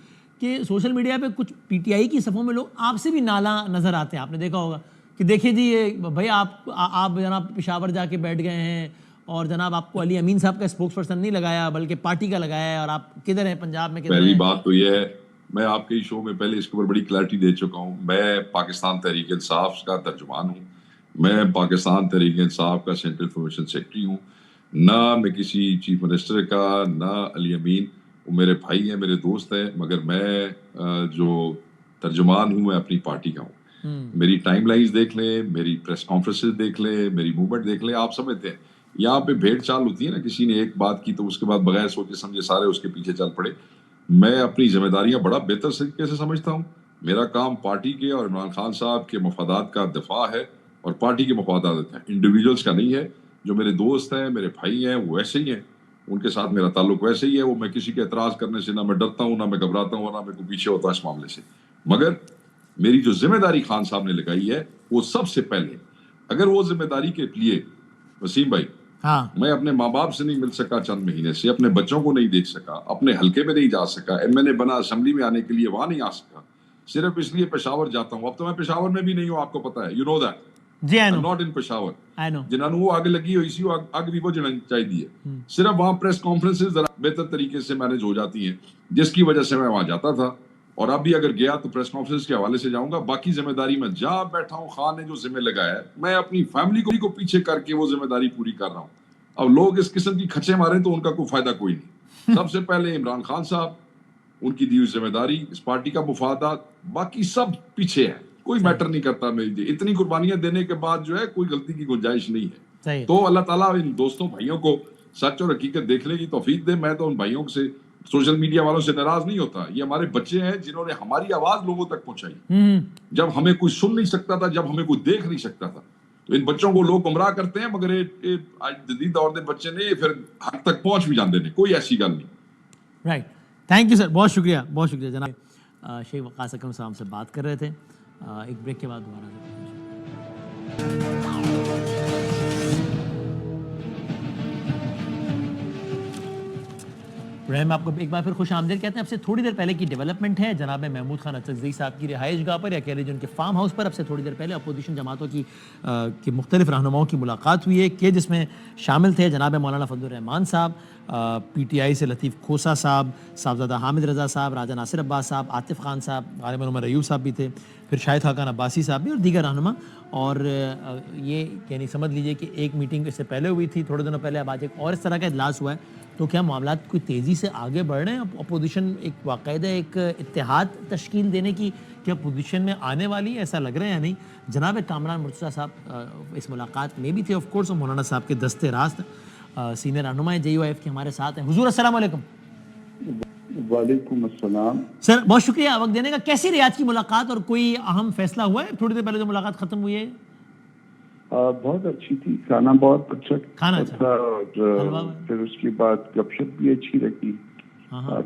کہ سوشل میڈیا پہ کچھ پی ٹی آئی کی صفوں میں لوگ آپ سے بھی نالاں نظر آتے ہیں. آپ نے دیکھا ہوگا کہ دیکھیں جی یہ بھائی آپ جناب پشاور جا کے بیٹھ گئے ہیں اور جناب آپ کو علی امین صاحب کا اسپوکس پرسن نہیں لگایا بلکہ پارٹی کا لگایا ہے، اور آپ کدھر ہیں پنجاب میں؟ پہلی بات تو یہ ہے، میں آپ کے شو میں پہلے اس کے اوپر بڑی کلیئرٹی دے چکا ہوں، میں پاکستان تحریک انصاف کا ترجمان ہوں. میں پاکستان تحریک انصاف کا سینٹرل انفارمیشن سیکرٹری ہوں. نہ میں کسی چیف منسٹر کا، نہ علی امین. وہ میرے بھائی ہیں، میرے دوست ہیں، مگر میں جو ترجمان ہوں میں اپنی پارٹی کا ہوں. میری ٹائم لائنز دیکھ لیں، میری پریس کانفرنسز دیکھ لیں، میری موومنٹ دیکھ لیں. آپ سمجھتے ہیں یہاں پہ بھیڑ چال ہوتی ہے نا، کسی نے ایک بات کی تو اس کے بعد بغیر سوچے سمجھے سارے اس کے پیچھے چل پڑے. میں اپنی ذمہ داریاں بڑا بہتر طریقے سے سمجھتا ہوں. میرا کام پارٹی کے اور عمران خان صاحب کے مفادات کا دفاع ہے، اور پارٹی کے مفادات ہیں، انڈیویجولز کا نہیں ہے. جو میرے دوست ہیں، میرے بھائی ہیں، وہ ایسے ہی ہیں، ان کے ساتھ میرا تعلق ویسے ہی ہے. وہ میں کسی کے اعتراض کرنے سے نہ میں ڈرتا ہوں، نہ میں گھبراتا ہوں، نہ میں کوئی پیچھے ہوتا اس معاملے سے. مگر میری جو ذمہ داری خان صاحب نے لگائی ہے وہ سب سے پہلے، اگر وہ ذمہ داری کے لیے وسیم بھائی میں اپنے ماں باپ سے نہیں مل سکا چند مہینے سے، اپنے بچوں کو نہیں دیکھ سکا، اپنے حلقے میں نہیں جا سکا، ایم این اے بنا اسمبلی میں آنے کے لیے وہاں نہیں آ سکا، صرف اس لیے پشاور جاتا ہوں. اب تو میں پشاور میں بھی نہیں ہوں, آپ کو پتا ہے, یو نو دیٹ. جی I know, not in Peshawar. I know. جنہوں وہ آگ لگی ہوئی سی وہ آگ بھی وہ جلانی چاہیے. صرف وہاں پریس کانفرنسز ذرا بہتر طریقے سے مینج ہو جاتی ہیں, جس کی وجہ سے میں وہاں جاتا تھا, اور اب بھی اگر گیا تو پریس کانفرنس کے حوالے سے جاؤں گا. باقی ذمہ داری میں جہاں بیٹھا ہوں, خان نے جو ذمہ لگایا ہے, میں اپنی فیملی کو پیچھے کر کے وہ ذمہ داری پوری کر رہا ہوں. اب لوگ اس قسم کی کھچے ماریں تو ان کا کوئی فائدہ کوئی نہیں. سب سے پہلے عمران خان صاحب, ان کی دی ہوئی ذمہ داری, اس پارٹی کا مفادات, باقی سب پیچھے ہے, کوئی میٹر نہیں کرتا. میری لیے اتنی قربانیاں دینے کے بعد جو ہے کوئی غلطی کی گنجائش نہیں ہے. تو اللہ تعالیٰ ان دوستوں بھائیوں کو سچ اور حقیقت دیکھنے کی توفیق دے. میں تو ان بھائیوں سے, سوشل میڈیا والوں سے ناراض نہیں ہوتا. یہ ہمارے بچے ہیں جنہوں نے ہماری آواز لوگوں تک پہنچائی جب ہمیں کوئی سن نہیں سکتا تھا, جب ہمیں کوئی دیکھ نہیں سکتا تھا. تو ان بچوں کو لوگ گمراہ کرتے ہیں, مگر آج جدید دور کے بچے نے پھر حق تک پہنچ بھی جاندے نے, کوئی ایسی گل نہیں. رائٹ, تھینک یو سر, بہت شکریہ, بہت شکریہ جناب. شیخ وقاص اکرم صاحب سے بات کر رہے تھے. ایک بریک کے بعد دوبارہ رحم, آپ کو ایک بار پھر خوش آمدید کہتے ہیں. اب سے تھوڑی دیر پہلے کی ڈیولپمنٹ ہے, جناب محمود خان اچکزئی صاحب کی رہائش گاہ پر, یا کہہ لیجیے ان کے فارم ہاؤس پر. اب سے تھوڑی دیر پہلے اپوزیشن جماعتوں کی مختلف رہنماؤں کی ملاقات ہوئی ہے, کہ جس میں شامل تھے جناب مولانا فضل الرحمان صاحب, پی ٹی آئی سے لطیف کھوسا صاحب, صاحبزادہ حامد رضا صاحب, راجہ ناصر عباس صاحب, عاطف خان صاحب, غالباً عمر ایوب صاحب بھی تھے, پھر شاہد خاقان عباسی صاحب بھی, اور دیگر رہنما. اور یہ یعنی سمجھ لیجئے کہ ایک میٹنگ اس سے پہلے ہوئی تھی تھوڑے دنوں پہلے, اب آج ایک اور اس طرح کا اجلاس ہوا ہے. تو کیا معاملات کوئی تیزی سے آگے بڑھ رہے ہیں؟ اپوزیشن ایک باقاعدہ ایک اتحاد تشکیل دینے کی کیا پوزیشن میں آنے والی ہے, ایسا لگ رہا ہے یا نہیں؟ جناب کامران مرتضیٰ صاحب اس ملاقات میں بھی تھے آف کورس, اور مولانا صاحب کے دستے راست سینئر رہنما جے یو آئی ایف کے ہمارے ساتھ ہیں. حضور السلام علیکم. وعلیکم السلام سر, بہت شکریہ وقت دینے کا. کیسی رہی آج کی ملاقات, اور کوئی اہم فیصلہ ہوا ہے تھوڑی دیر پہلے جو ملاقات ختم ہوئی ہے؟ بہت اچھی تھی, کھانا بہت اچھا تھا, اور پھر اس کے بعد گپ شپ بھی اچھی لگی,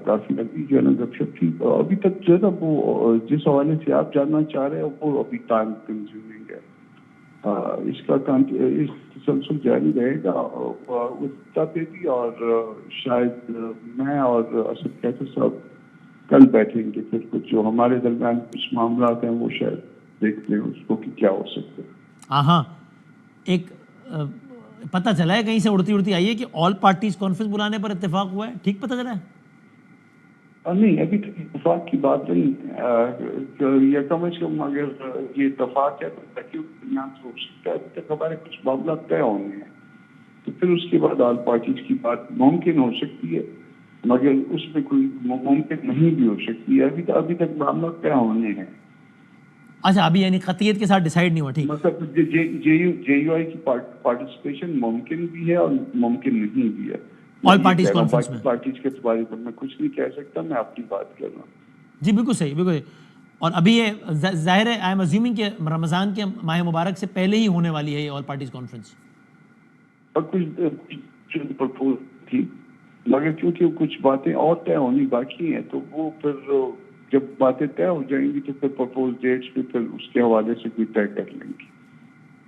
کافی لگی جو ہے نا گپ شپ تھی. ابھی تک جو ہے نا وہ جس حوالے سے آپ جاننا چاہ رہے ہیں وہ ابھی ٹائم کنزیومنگ ہے. اس کا اس تسلسل جاری رہے گا اس پہ بھی, اور شاید میں اور اسد کیسر صاحب کل بیٹھیں گے, پھر کچھ جو ہمارے درمیان کچھ معاملات ہیں وہ شاید دیکھتے ہیں اس کو کہ کیا ہو سکتا ہے. ہاں, ایک پتہ چلا ہے کہیں سے اڑتی آئی ہے کہ آل پارٹیز کانفرنس بلانے پر اتفاق ہوا ہے, ٹھیک پتہ چلا ہے؟ نہیں, ابھی تک اتفاق کی بات نہیں, یا کم از کم اگر یہ اتفاق ہے تو تقریب درمیان سے ہو سکتا ہے. ابھی تک ہمارے کچھ معاملات طے ہونے ہیں, تو پھر اس کے بعد آل پارٹیز کی بات ممکن ہو سکتی ہے, مگر اس میں کوئی ممکن نہیں بھی ہو سکتی ہے. ابھی تک معاملات طے ہونے ہیں. اچھا, ابھی یعنی قطعیت کے ساتھ ڈیسائیڈ نہیں ہوا. ٹھیک, مطلب جے یو آئی کی پارٹیسپیشن ممکن بھی ہے اور ممکن نہیں بھی ہے. آل پارٹیز کانفرنس میں پارٹیز کے بارے میں میں کچھ نہیں کہہ سکتا, میں اپنی بات کر رہا ہوں. جی بالکل صحیح, بالکل. اور ابھی یہ ظاہر ہے, آئی ایم اسیومنگ کہ رمضان کے ماہ مبارک سے پہلے ہی ہونے والی ہے یہ آل پارٹیز کانفرنس. اور کچھ پرپوز تھی, مگر کیونکہ کچھ باتیں اور طے ہونی باقی ہیں, تو وہ پھر جب باتیں طے ہو جائیں گی تو پھر پرپوز ڈیٹس پہ پھر اس کے حوالے سے کوئی طے کر لیں گے,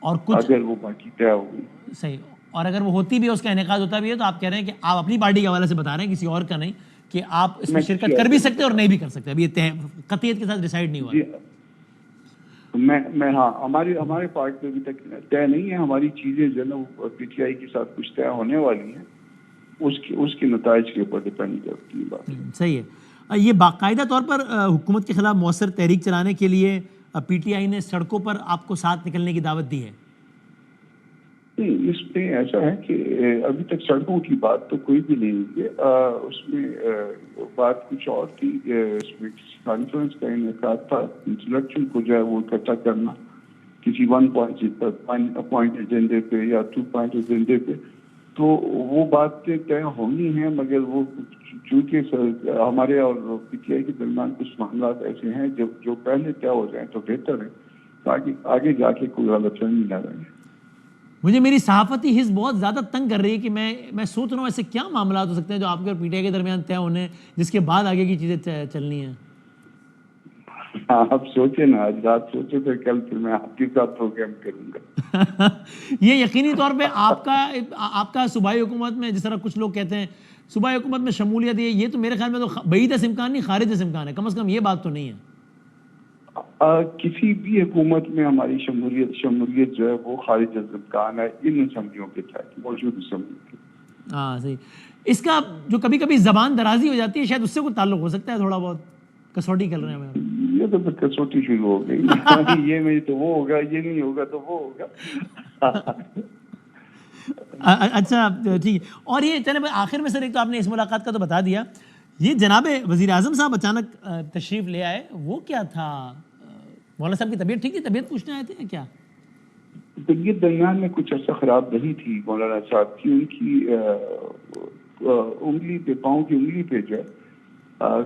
اور کچھ اگر وہ باقی طے ہوگی. صحیح, اور اگر وہ ہوتی بھی ہے, اس کا انعقاد ہوتا بھی ہے, تو آپ کہہ رہے ہیں کہ آپ اپنی پارٹی کے حوالے سے بتا رہے ہیں, کسی اور کا نہیں, کہ آپ اس میں شرکت کر بھی سکتے اور نہیں بھی کر سکتے. ابھی یہ قطعیت کے ساتھ ڈیسائیڈ نہیں ہوا. جی, میں ہاں, ہمارے پارٹ میں ابھی تک طے نہیں ہے. ہماری چیزیں جو ہے نا پی ٹی آئی کے ساتھ کچھ طے ہونے والی ہیں, اس کے نتائج کے اوپر ڈپینڈ کرتی ہے بات. صحیح ہے. یہ باقاعدہ طور پر حکومت کے خلاف مؤثر تحریک چلانے کے لیے پی ٹی آئی نے سڑکوں پر آپ کو ساتھ نکلنے کی دعوت دی ہے؟ نہیں, اس میں ایسا ہے کہ ابھی تک سڑکوں کی بات تو کوئی بھی نہیں ہوئی ہے. اس میں بات کچھ اور تھی. اس میں کانفرنس کا انعقاد تھا, انٹلیکچوئل کو جو ہے وہ اکٹھا کرنا کسی 1 پوائنٹ ایجنڈے پہ یا 2 پوائنٹ ایجنڈے پہ. تو وہ باتیں طے ہونی ہیں, مگر وہ چونکہ ہمارے اور پی ٹی آئی کے درمیان کچھ معاملات ایسے ہیں جو پہلے طے ہو جائیں تو بہتر ہے, تاکہ آگے جا کے کوئی غلط فہمی نہ رہے. مجھے میری صحافتی حص بہت زیادہ تنگ کر رہی ہے کہ میں سوچ رہا ہوں ایسے کیا معاملات ہو سکتے ہیں جو آپ کے اور پی ٹی آئی کے درمیان طے ہونے, جس کے بعد آگے کی چیزیں چلنی ہیں. آپ سوچیں نا, آج رات سوچے تو کل پھر میں آپ کے ساتھ پروگرام کروں گا. یہ یقینی طور پہ آپ کا صوبائی حکومت میں, جس طرح کچھ لوگ کہتے ہیں صوبائی حکومت میں شمولیت, یہ تو میرے خیال میں تو بعید از امکان نہیں, خارج از امکان ہے. کم از کم یہ بات تو نہیں ہے. کسی بھی حکومت میں ہماری شمولیت جو ہے وہ خارج از امکان ہے ان اسمبلیوں کے تحت، موجود اسمبلی کے. ہاں صحیح. اس کا جو کبھی کبھی زبان درازی ہو جاتی ہے شاید اس سے کوئی تعلق ہو سکتا ہے تھوڑا بہت، کسوٹی کر رہے ہیں ہمیں. یہ تو پھر کسوٹی شروع ہو گئی. یہ نہیں تو وہ ہوگا، یہ نہیں ہوگا تو وہ ہوگا. اچھا ٹھیک ہے. اور یہ چلے آخر میں سر ایک تو آپ نے اس ملاقات کا تو بتا دیا، یہ جناب وزیر اعظم صاحب اچانک تشریف لے آئے، وہ کیا تھا؟ مولانا صاحب کی طبیعت ٹھیک تھی؟ طبیعت پوچھنے آئے تھے کیا؟ طبیعت درمیان میں کچھ عرصہ خراب رہی تھی مولانا صاحب کی. ان کی انگلی پہ، پاؤں کی انگلی پہ جو ہے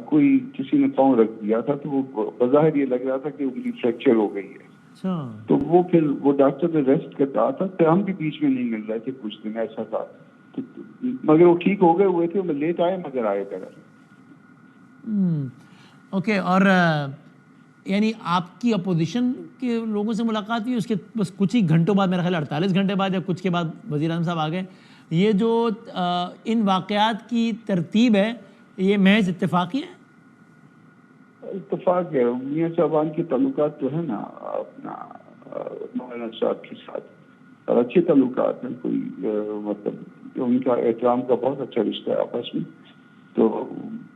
کوئی کسی نے پاؤں رکھ دیا تھا، تو وہ بظاہر یہ لگ رہا تھا کہ انگلی فریکچر ہو گئی ہے. تو وہ پھر وہ ڈاکٹر نے ریسٹ کرتا تھا، تو ہم بھی بیچ میں نہیں مل رہے تھے کچھ دن، ایسا تھا. مگر وہ ٹھیک ہو گئے ہوئے تھے، وہ لیٹ آئے مگر آئے گھر. اوکے. اور یعنی آپ کی اپوزیشن کے لوگوں سے ملاقات ہوئی اس کے بس کچھ ہی گھنٹوں بعد، میرا خیال 48 گھنٹے بعد یا کچھ کے بعد وزیر اعظم صاحب آ گئے. یہ جو ان واقعات کی ترتیب ہے یہ محض اتفاقی ہے؟ اتفاق ہے. میاں صاحبان کے تعلقات جو ہے نا اپنا مولانا صاحب کے ساتھ اچھے تعلقات ہیں. کوئی مطلب ان کا احترام کا بہت اچھا رشتہ ہے آپس میں. تو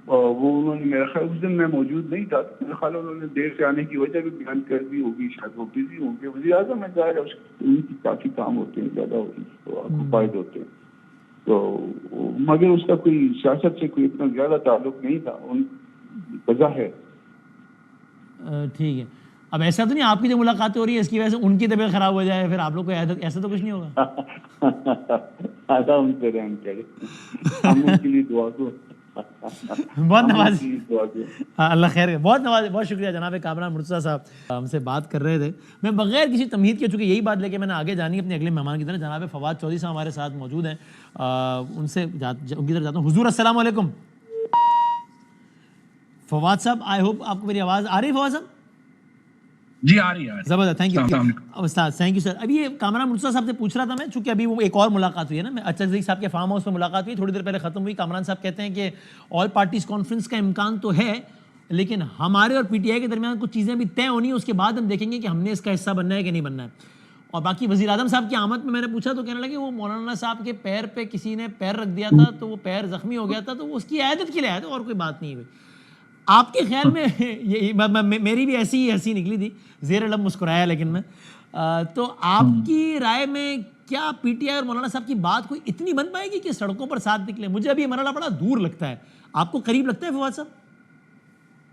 وہ انہوں نے، میرا خیال اس دن میں موجود نہیں تھا، میرا خیال انہوں نے دیر سے آنے کی وجہ بھی بیان کر دی ہوگی، شاید وہ بزی ہوں گے. وزیر اعظم میں ظاہر ہے ان کی کافی کام ہوتے ہیں، زیادہ آکوپائڈ ہوتے ہیں. تو مگر اس کا کوئی سیاست سے کوئی اتنا زیادہ تعلق نہیں تھا ان بظاہر. ٹھیک ہے. اب ایسا تو نہیں آپ کی جو ملاقاتیں ہو رہی ہے اس کی وجہ سے ان کی طبیعت خراب ہو جائے پھر آپ لوگ کو ایسا تو کچھ نہیں ہوگا؟ آدھا ان پہ رحم کرے، ہم ان کے لیے دعا کو. بہت نواز، اللہ خیر ہے. بہت شکریہ جناب کامران مرتضیٰ صاحب ہم سے بات کر رہے تھے. میں بغیر کسی تمہید کے، چونکہ یہی بات لے کے میں نے آگے جانی اپنے اگلے مہمان کی طرف، جناب فواد چودھری صاحب ہمارے ساتھ موجود ہیں، ان کی طرف جاتا ہوں. حضور السلام علیکم. فواد صاحب آئی ہوپ آپ کو میری آواز آ رہی ہے؟ فواد صاحب جی آ رہی ہے. زبردست، تھینک یو استاد، تھینک یو سر. ابھی یہ کامران مرتضیٰ صاحب سے پوچھ رہا تھا میں، چونکہ ابھی وہ ایک اور ملاقات ہوئی ہے نا، اچھا صاحب کے فارم ہاؤس میں ملاقات ہوئی، تھوڑی دیر پہلے ختم ہوئی. کامران صاحب کہتے ہیں کہ آل پارٹیز کانفرنس کا امکان تو ہے، لیکن ہمارے اور پی ٹی آئی کے درمیان کچھ چیزیں بھی طے ہونی ہیں، اس کے بعد ہم دیکھیں گے کہ ہم نے اس کا حصہ بننا ہے کہ نہیں بننا ہے. اور باقی وزیر اعظم صاحب کی آمد میں نے پوچھا تو کہنے لگے وہ مولانا صاحب کے پیر پہ کسی نے پیر رکھ دیا تھا تو وہ پیر زخمی ہو گیا تھا، تو وہ اس کی عیادت کے لیے آیا تھا اور کوئی بات نہیں ہوئی. آپ کے خیال میں میری بھی ایسی ہی ہنسی نکلی تھی، زیر لب مسکرایا لیکن میں. تو آپ کی رائے میں کیا پی ٹی آئی اور مولانا صاحب کی بات کوئی اتنی بن پائے گی کہ سڑکوں پر ساتھ نکلے؟ مجھے ابھی یہ مرحلہ بڑا دور لگتا ہے، آپ کو قریب لگتا ہے فواد صاحب؟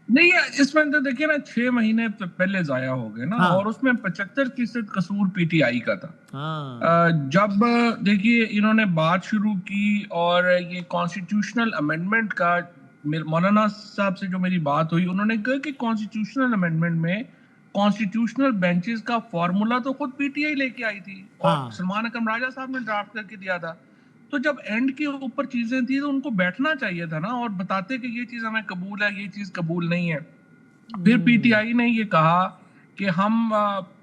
نہیں، اس میں تو دیکھیں نا 6 مہینے پہلے ضائع ہو گئے نا، اور اس میں 75% قصور پی ٹی آئی کا تھا. جب دیکھیے انہوں نے بات شروع کی اور یہ کانسٹیٹیوشنل امینڈمنٹ کا، مولانا صاحب سے جو میری بات ہوئی انہوں نے کہا کہ کانسٹیٹیوشنل امینڈمنٹ میں کانسٹیٹیوشنل بینچز کا فارمولا تو خود پی ٹی آئی لے کے آئی تھی اور سلمان اکرم راجہ صاحب نے ڈرافٹ کر کے دیا تھا. تو جب اینڈ کے اوپر چیزیں تھیں تو ان کو بیٹھنا چاہیے تھا نا اور بتاتے کہ یہ چیز ہمیں قبول ہے، یہ چیز قبول نہیں ہے. پھر پی ٹی آئی نے یہ کہا کہ ہم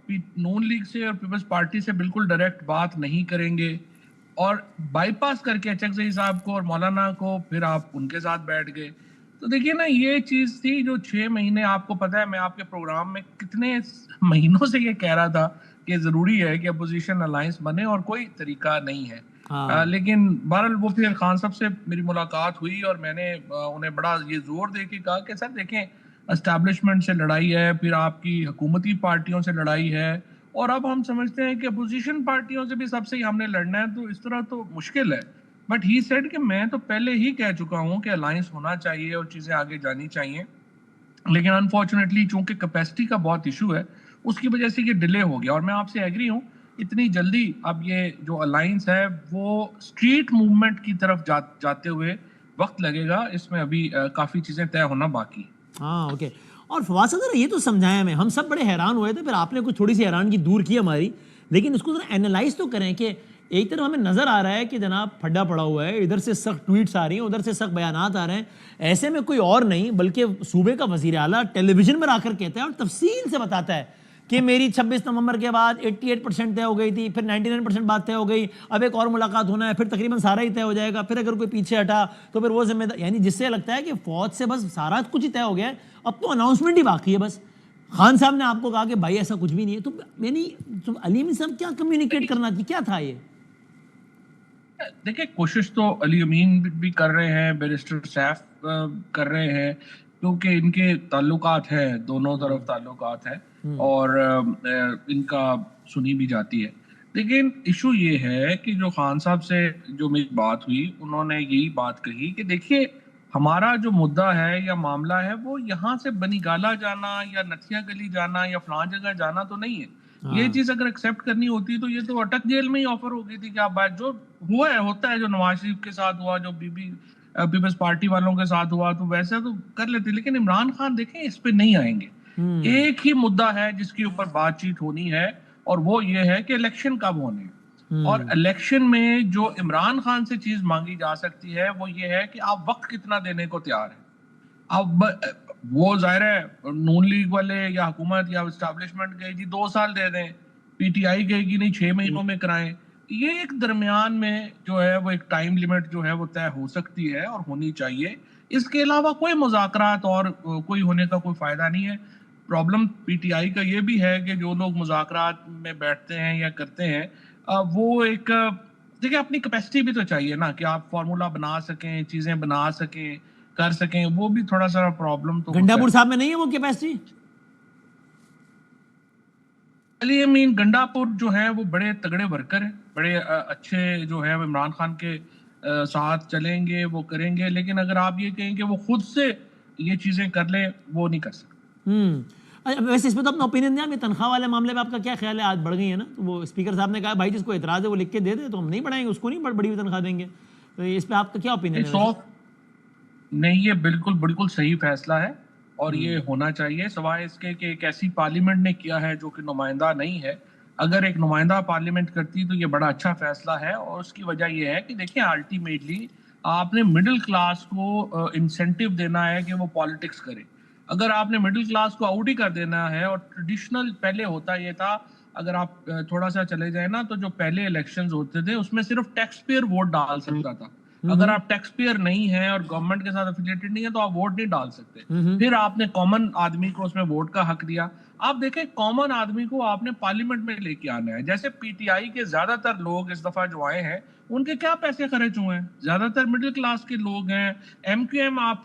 نون لیگ سے اور پیپلز پارٹی سے بالکل ڈائریکٹ بات نہیں کریں گے، اور بائی پاس کر کے چکزئی صاحب کو اور مولانا کو پھر آپ ان کے ساتھ بیٹھ گئے. تو دیکھیے نا یہ چیز تھی جو 6 مہینے، آپ کو پتہ ہے میں آپ کے پروگرام میں کتنے مہینوں سے یہ کہہ رہا تھا کہ ضروری ہے کہ اپوزیشن الائنس بنے اور کوئی طریقہ نہیں ہے. لیکن بہرحال وہ پھر خان صاحب سے میری ملاقات ہوئی اور میں نے انہیں بڑا یہ زور دے کے کہا کہ سر دیکھیں اسٹیبلشمنٹ سے لڑائی ہے، پھر آپ کی حکومتی پارٹیوں سے لڑائی ہے، اور اب ہم سمجھتے ہیں کہ اپوزیشن پارٹیوں سے بھی سب سے ہی ہم نے لڑنا ہے، تو اس طرح تو مشکل ہے. بٹ ہی سیڈ کہ میں تو پہلے ہی کہہ چکا ہوں کہ الائنس ہونا چاہیے اور چیزیں آگے جانی چاہیے، لیکن انفارچونیٹلی چونکہ کیپیسٹی کا بہت ایشو ہے اس کی وجہ سے یہ ڈیلے ہو گیا. اور میں آپ سے ایگری ہوں، اتنی جلدی اب یہ جو الائنس ہے وہ اسٹریٹ موومنٹ کی طرف جاتے ہوئے وقت لگے گا، اس میں ابھی کافی چیزیں طے ہونا باقی. اوکے. اور فواد صاحب ذرا یہ تو سمجھائیں ہمیں، ہم سب بڑے حیران ہوئے تھے، پھر آپ نے کچھ تھوڑی سی حیرانگی دور کی ہماری، لیکن اس کو ذرا اینالائز تو کریں کہ ایک طرف ہمیں نظر آ رہا ہے کہ جناب پھڈا پڑا ہوا ہے، ادھر سے سخت ٹویٹس آ رہی ہیں، ادھر سے سخت بیانات آ رہے ہیں. ایسے میں کوئی اور نہیں بلکہ صوبے کا وزیر اعلیٰ ٹیلی ویژن میں آ کر کہتا ہے اور تفصیل سے بتاتا ہے کہ میری 26 نومبر کے بعد 88% طے ہو گئی تھی، پھر 99% بات طے ہو گئی، اب ایک اور ملاقات ہونا ہے، پھر تقریباً سارا ہی طے ہو جائے گا، پھر اگر کوئی پیچھے ہٹا تو پھر وہ ذمہ دار، یعنی جس سے لگتا ہے کہ فوج سے بس سارا کچھ ہی طے ہو گیا ہے، اب تو اناؤنسمنٹ ہی باقی ہے بس. خان صاحب نے آپ کو کہا کہ بھائی ایسا کچھ بھی نہیں ہے, تو یعنی علی امین صاحب کیا کمیونیکیٹ کرنا تھی, کیا تھا یہ؟ دیکھیں کوشش تو علی امین بھی کر رہے ہیں, بیرسٹر سیف کر رہے ہیں, کیونکہ ان کے تعلقات ہیں, دونوں طرف تعلقات ہیں اور ان کا سنی بھی جاتی ہے. لیکن ایشو یہ ہے کہ جو خان صاحب سے جو میری بات ہوئی, انہوں نے یہی بات کہی کہ دیکھیے ہمارا جو مدعا ہے یا معاملہ ہے وہ یہاں سے بنی گالا جانا یا نتھیا گلی جانا یا فلاں جگہ جانا تو نہیں ہے. یہ چیز اگر ایکسیپٹ کرنی ہوتی تو یہ تو اٹک جیل میں ہی آفر ہو گئی تھی کہ آپ جو ہوا ہے ہوتا ہے, جو نواز شریف کے ساتھ ہوا, جو پیپلز پارٹی والوں کے ساتھ ہوا, تو ویسا تو کر لیتے. لیکن عمران خان دیکھیں اس پہ نہیں آئیں گے. ایک ہی مدعا ہے جس کے اوپر بات چیت ہونی ہے, اور وہ یہ ہے کہ الیکشن کب ہونے ہیں. اور الیکشن میں جو عمران خان سے چیز مانگی جا سکتی ہے وہ یہ ہے کہ آپ وقت کتنا دینے کو تیار ہیں. اب وہ ظاہر ہے نون لیگ والے یا حکومت یا اسٹیبلشمنٹ گئے جی 2 سال دے دیں, پی ٹی آئی کہے گی نہیں 6 مہینوں میں کرائیں. یہ ایک درمیان میں جو ہے وہ ایک ٹائم لیمٹ جو ہے وہ طے ہو سکتی ہے اور ہونی چاہیے. اس کے علاوہ کوئی مذاکرات اور کوئی ہونے کا کوئی فائدہ نہیں ہے. پرابلم پی ٹی آئی کا یہ بھی ہے کہ جو لوگ مذاکرات میں بیٹھتے ہیں یا کرتے ہیں وہ ایک دیکھیں اپنی کیپیسٹی بھی تو چاہیے نا, کہ آپ فارمولا بنا سکیں, چیزیں بنا سکیں, کر سکیں. وہ بھی تھوڑا سا پرابلم تو گنڈا پور صاحب میں نہیں ہے وہ کیپیسٹی. علی امین گنڈا پور جو ہیں وہ بڑے تگڑے ورکر ہیں, بڑے اچھے جو ہے عمران خان کے ساتھ چلیں گے, وہ کریں گے. لیکن اگر آپ یہ کہیں کہ وہ خود سے یہ چیزیں کر لیں, وہ نہیں کر سکتے. ویسے اس میں تو اپنا اوپینین دیا, تنخواہ والے معاملے میں آپ کا کیا خیال ہے؟ آج بڑھ گئی ہے نا, تو وہ اسپیکر صاحب نے کہا بھائی جس کو اعتراض ہے وہ لکھ کے دے دے, تو ہم نہیں بڑھائیں گے, اس کو نہیں بڑی ہوئی تنخواہ دیں گے. تو اس پہ آپ کا کیا اوپینین ہے؟ نہیں, یہ بالکل صحیح فیصلہ ہے اور یہ ہونا چاہیے, سوائے اس کے کہ ایک ایسی پارلیمنٹ نے کیا ہے جو کہ نمائندہ نہیں ہے. اگر ایک نمائندہ پارلیمنٹ کرتی تو یہ بڑا اچھا فیصلہ ہے. اور اس کی وجہ یہ ہے کہ دیکھیں الٹیمیٹلی آپ نے مڈل کلاس کو انسینٹیو دینا ہے کہ وہ پالیٹکس کرے. اگر آپ نے مڈل کلاس کو آؤٹ ہی کر دینا ہے, اور ٹریڈیشنل پہلے ہوتا یہ تھا, اگر آپ تھوڑا سا چلے جائیں نا, تو جو پہلے الیکشنز ہوتے تھے اس میں صرف ٹیکس پیئر ووٹ ڈال سکتا تھا. اگر آپ ٹیکس پیئر نہیں ہیں اور گورنمنٹ کے ساتھ افیلیٹڈ نہیں ہے تو آپ ووٹ نہیں ڈال سکتے. پھر آپ نے کامن آدمی کو اس میں ووٹ کا حق دیا. آپ دیکھیں کامن آدمی کو آپ نے پارلیمنٹ میں لے کے آنا ہے. جیسے پی ٹی آئی کے زیادہ تر لوگ اس دفعہ جو آئے ہیں ان کے کیا پیسے خرچ ہوئے ہیں, زیادہ تر مڈل کلاس کے لوگ ہیں. ایم کیو ایم آپ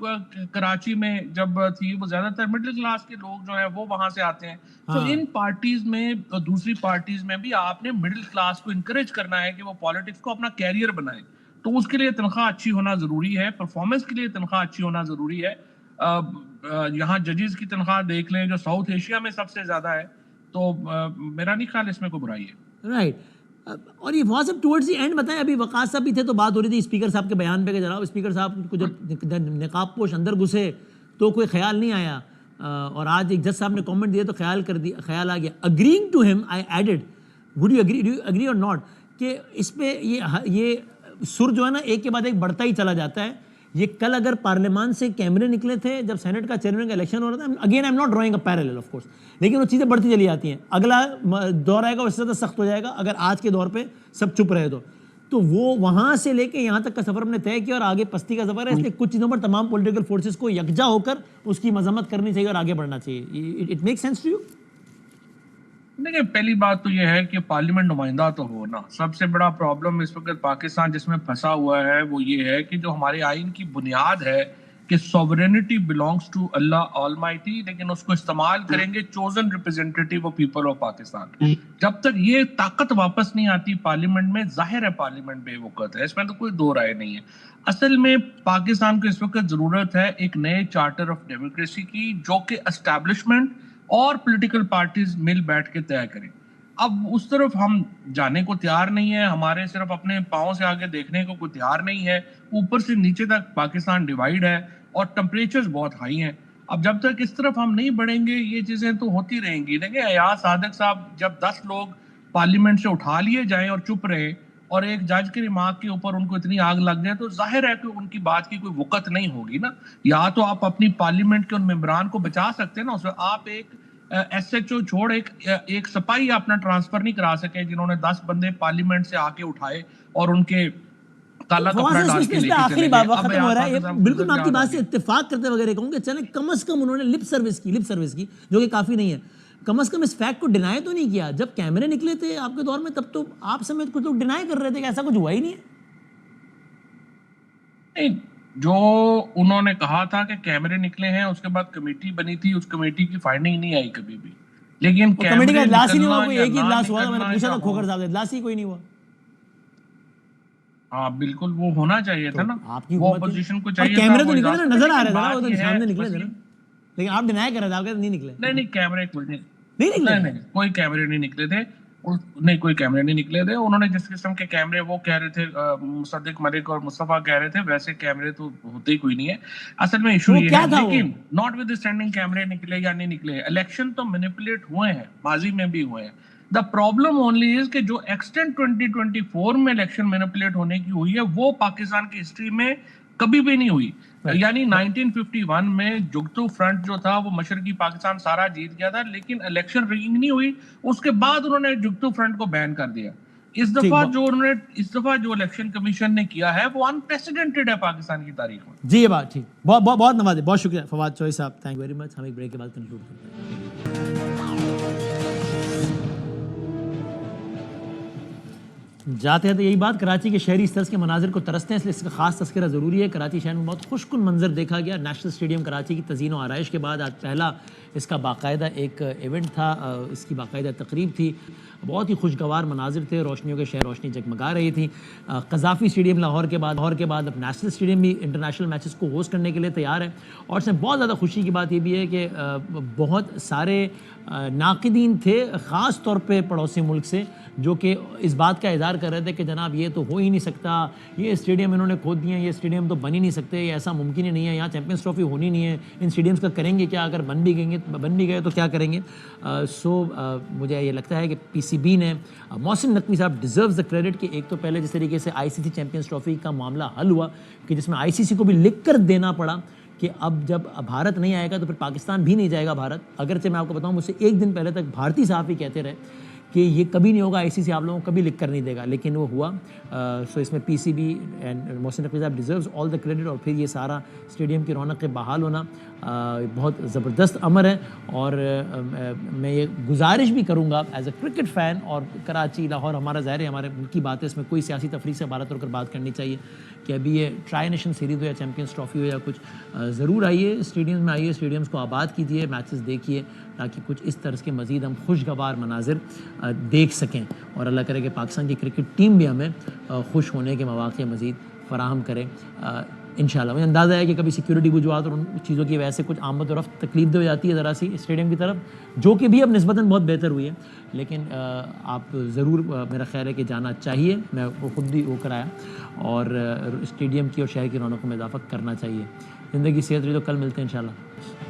کراچی میں جب تھی وہ زیادہ تر مڈل کلاس کے لوگ جو ہیں وہ وہاں سے آتے ہیں. تو ان پارٹیز میں دوسری پارٹیز میں بھی آپ نے مڈل کلاس کو انکریج کرنا ہے کہ وہ پالیٹکس کو اپنا کیریئر بنائیں. تو اس کے لیے تنخواہ اچھی ہونا ضروری ہے, پرفارمنس کے لیے تنخواہ اچھی ہونا ضروری ہے. یہاں ججز کی تنخواہ دیکھ لیں جو ساؤتھ ایشیا میں سب سے زیادہ ہے, تو میرا نہیں خیال اس میں کوئی برائی ہے. رائٹ. اور یہ وہاں سے ٹورڈز دی اینڈ بتائیں, ابھی وقاص صاحب بھی تھے تو بات ہو رہی تھی اسپیکر صاحب کے بیان پہ کہ جناب اسپیکر صاحب کو جب نقاب پوش اندر گھسے تو کوئی خیال نہیں آیا, اور آج ایک جج صاحب نے کامنٹ دیا تو خیال آ گیا. اگرینگ ٹو ہم آئی ایڈڈ وڈ یو اگری اور ناٹ کہ اس پہ یہ سر جو ہے نا ایک کے بعد ایک بڑھتا ہی چلا جاتا ہے. یہ کل اگر پارلیمان سے کیمرے نکلے تھے جب سینٹ کا چیئرمین کا الیکشن ہو رہا تھا, again I am not drawing a parallel of course, لیکن وہ چیزیں بڑھتی چلی جاتی ہیں. اگلا دور آئے گا اس سے زیادہ سخت ہو جائے گا اگر آج کے دور پہ سب چپ رہے تو وہ وہاں سے لے کے یہاں تک کا سفر ہم نے طے کیا اور آگے پستی کا سفر ہے. اس لیے کچھ چیزوں پر تمام پولیٹیکل فورسز کو یکجا ہو کر اس کی مذمت کرنی چاہیے اور آگے بڑھنا چاہیے. It make sense to you? دیکھیں پہلی بات تو یہ ہے کہ پارلیمنٹ نمائندہ تو ہو نا. سب سے بڑا پرابلم اس وقت پاکستان جس میں پھنسا ہوا ہے وہ یہ ہے کہ جو ہمارے آئین کی بنیاد ہے کہ sovereignty belongs to Allah almighty, لیکن اس کو استعمال کریں گے chosen representative of people of Pakistan. جب تک یہ طاقت واپس نہیں آتی پارلیمنٹ میں, ظاہر ہے پارلیمنٹ بے وقت ہے, اس میں تو کوئی دو رائے نہیں ہے. اصل میں پاکستان کو اس وقت ضرورت ہے ایک نئے چارٹر آف ڈیموکریسی کی جو کہ اسٹیبلشمنٹ اور پولیٹیکل پارٹیز مل بیٹھ کے طے کریں. اب اس طرف ہم جانے کو تیار نہیں ہے, ہمارے صرف اپنے پاؤں سے آگے دیکھنے کو کوئی تیار نہیں ہے. اوپر سے نیچے تک پاکستان ڈیوائیڈ ہے اور ٹمپریچرز بہت ہائی ہیں. اب جب تک اس طرف ہم نہیں بڑھیں گے یہ چیزیں تو ہوتی رہیں گی. دیکھیں ایاز صادق صاحب جب 10 لوگ پارلیمنٹ سے اٹھا لیے جائیں اور چپ رہے اور ایک جج کے ریمارک کے اوپر ان کو اتنی آگ لگ جائے تو ظاہر ہے کہ ان کی بات کی کوئی وقت نہیں ہوگی نا. یا تو آپ اپنی پارلیمنٹ کے ان ممبران کو بچا سکتے ہیں نا, اس میں آپ ایک ایس ایچ او چھوڑ ایک سپاہی اپنا ٹرانسفر نہیں کرا سکے جنہوں نے 10 بندے پارلیمنٹ سے آ کے اٹھائے اور ان کے کالا کپڑا ڈال کے لے کے آخری بات ختم ہو رہا ہے. بالکل میں آپ کی بات سے اتفاق کرتے وغیرہ کہوں کہ چلیں کم از کم انہوں نے لپ سروس کی جو کہ کافی نہیں ہے. کم از کم اس فیکٹ کو ڈینائی تو نہیں کیا. جب کیمرے نکلے تھے آپ کے دور میں تب تو آپ سمیت کچھ لوگ ڈینائی کر رہے تھے کہ ایسا کچھ ہوا ہی نہیں ہے. جو انہوں نے کہا تھا کہ کیمرے نکلے ہیں, اس کے بعد کمیٹی بنی تھی, اس کمیٹی کی فائنڈنگ نہیں آئی کبھی بھی. لیکن کمیٹی کا اجلاس ہی نہیں ہوا, کوئی ایک ہی اجلاس ہوا تھا, میں نے پوچھا تھا کھوکھر صاحب سے, اجلاس ہی کوئی نہیں ہوا. ہاں بالکل وہ ہونا چاہیے تھا نا, وہ اپوزیشن کو چاہیے تھا. کیمرے تو نکلے نا, نظر آ رہے تھے نا, وہ تو سامنے نکلے تھے نا, لیکن آپ ڈینائی کر رہے تھے, آپ کہتے نہیں نکلے. نہیں کیمرے کوئی کیمرے نہیں نکلے تھے. نہیں کوئی کیمرے نہیں نکلے تھے. انہوں نے جس قسم کے کیمرے وہ کہہ رہے تھے, مصدق ملک اور مصطفیٰ کہہ رہے تھے, ویسے کیمرے تو ہوتے ہی کوئی نہیں ہے. اصل میں ایشو یہ ہے, لیکن ناٹ ود اسٹینڈنگ کیمرے نکلے یا نہیں نکلے, الیکشن تو مینیپولیٹ ہوئے ہیں, ماضی میں بھی ہوئے ہیں. دا پرابلم اونلی از کہ جو ایکسٹینٹ 2024 میں الیکشن مینیپولیٹ ہونے کی ہوئی ہے وہ پاکستان کی ہسٹری میں کبھی بھی نہیں ہوئی. یعنی 1951 میں جگتو فرنٹ جو تھا وہ مشرقی پاکستان سارا جیت گیا تھا, لیکن الیکشن ریگنگ نہیں ہوئی. اس کے بعد انہوں نے جگتو فرنٹ کو بین کر دیا. اس دفعہ جو الیکشن کمیشن نے کیا ہے وہ انپریسیڈنٹڈ ہے پاکستان کی تاریخ میں. جی یہ بات ٹھیک, بہت نوازے, بہت شکریہ فواد چوہی صاحب, تھینک یو ویری مچ. ہم ایک بریک کے بعد کنکلوڈ کرتے ہیں. جاتے ہیں تو یہی بات, کراچی کے شہری اس طرز کے مناظر کو ترستے ہیں, اس لیے اس کا خاص تذکرہ ضروری ہے. کراچی شہر میں بہت خوشکن منظر دیکھا گیا. نیشنل اسٹیڈیم کراچی کی تزئین و آرائش کے بعد آج پہلا اس کا باقاعدہ ایک ایونٹ تھا, اس کی باقاعدہ تقریب تھی. بہت ہی خوشگوار مناظر تھے, روشنیوں کے شہر روشنی جگمگا رہی تھی. قذافی اسٹیڈیم لاہور کے بعد اب نیشنل اسٹیڈیم بھی انٹرنیشنل میچز کو ہوسٹ کرنے کے لیے تیار ہے. اور اس میں بہت زیادہ خوشی کی بات یہ بھی ہے کہ بہت سارے ناقدین تھے, خاص طور پہ پڑوسی ملک سے, جو کہ اس بات کا اظہار کر رہے تھے کہ جناب یہ تو ہو ہی نہیں سکتا, یہ اسٹیڈیم انہوں نے کھود دیے ہیں, یہ اسٹیڈیم تو بن ہی نہیں سکتے, یہ ایسا ممکن ہی نہیں ہے, یہاں چیمپئنز ٹرافی ہونی نہیں ہے, ان اسٹیڈیمز کا کریں گے کیا, اگر بن بھی گئے تو کیا کریں گے. مجھے یہ لگتا ہے کہ پی سی بی نے, محسن نقوی صاحب ڈیزروز دا کریڈٹ کہ ایک تو پہلے جس طریقے سے آئی سی سی چیمپئنز ٹرافی کا معاملہ حل ہوا, کہ جس میں آئی سی سی کو بھی لکھ کر دینا پڑا کہ اب جب بھارت نہیں آئے گا تو پھر پاکستان بھی نہیں جائے گا بھارت. اگرچہ میں آپ کو بتاؤں, مجھ سے ایک دن پہلے تک بھارتی صحافی کہتے رہے کہ یہ کبھی نہیں ہوگا, آئی سی سی آپ لوگوں کو کبھی لکھ کر نہیں دے گا, لیکن وہ ہوا. سو اس میں پی C B and Mohsin Naqvi صاحب ڈیزروز آل دا کریڈٹ. اور پھر یہ سارا اسٹیڈیم کی رونق بحال ہونا بہت زبردست امر ہے. اور میں یہ گزارش بھی کروں گا ایز اے کرکٹ فین, اور کراچی لاہور ہمارا ظاہر ہے ہمارے ملک کی بات ہے, اس میں کوئی سیاسی تفریح سے بالا توڑ کر بات کرنی چاہیے کہ ابھی یہ ٹرائی نیشن سیریز ہو یا چیمپئنز ٹرافی ہو یا کچھ, ضرور آئیے اسٹیڈیمز میں, آئیے اسٹیڈیمز کو آباد کیجیے, میچز دیکھیے, تاکہ کچھ اس طرز کے مزید ہم خوشگوار مناظر دیکھ سکیں. اور اللہ کرے کہ پاکستان کی کرکٹ ٹیم بھی ہمیں خوش ہونے کے مواقع مزید فراہم کرے انشاءاللہ. مجھے اندازہ ہے کہ کبھی سیکیورٹی وجوہات اور ان چیزوں کی وجہ سے کچھ آمد و رفت تکلیف دہ ہو جاتی ہے ذرا سی اسٹیڈیم کی طرف, جو کہ بھی اب نسبتاً بہت بہتر ہوئی ہے, لیکن آپ ضرور, میرا خیال ہے کہ جانا چاہیے. میں خود بھی ہو کر آیا, اور اسٹیڈیم کی اور شہر کی رونقوں میں اضافہ کرنا چاہیے. زندگی صحت رہی تو کل ملتے ہیں انشاءاللہ.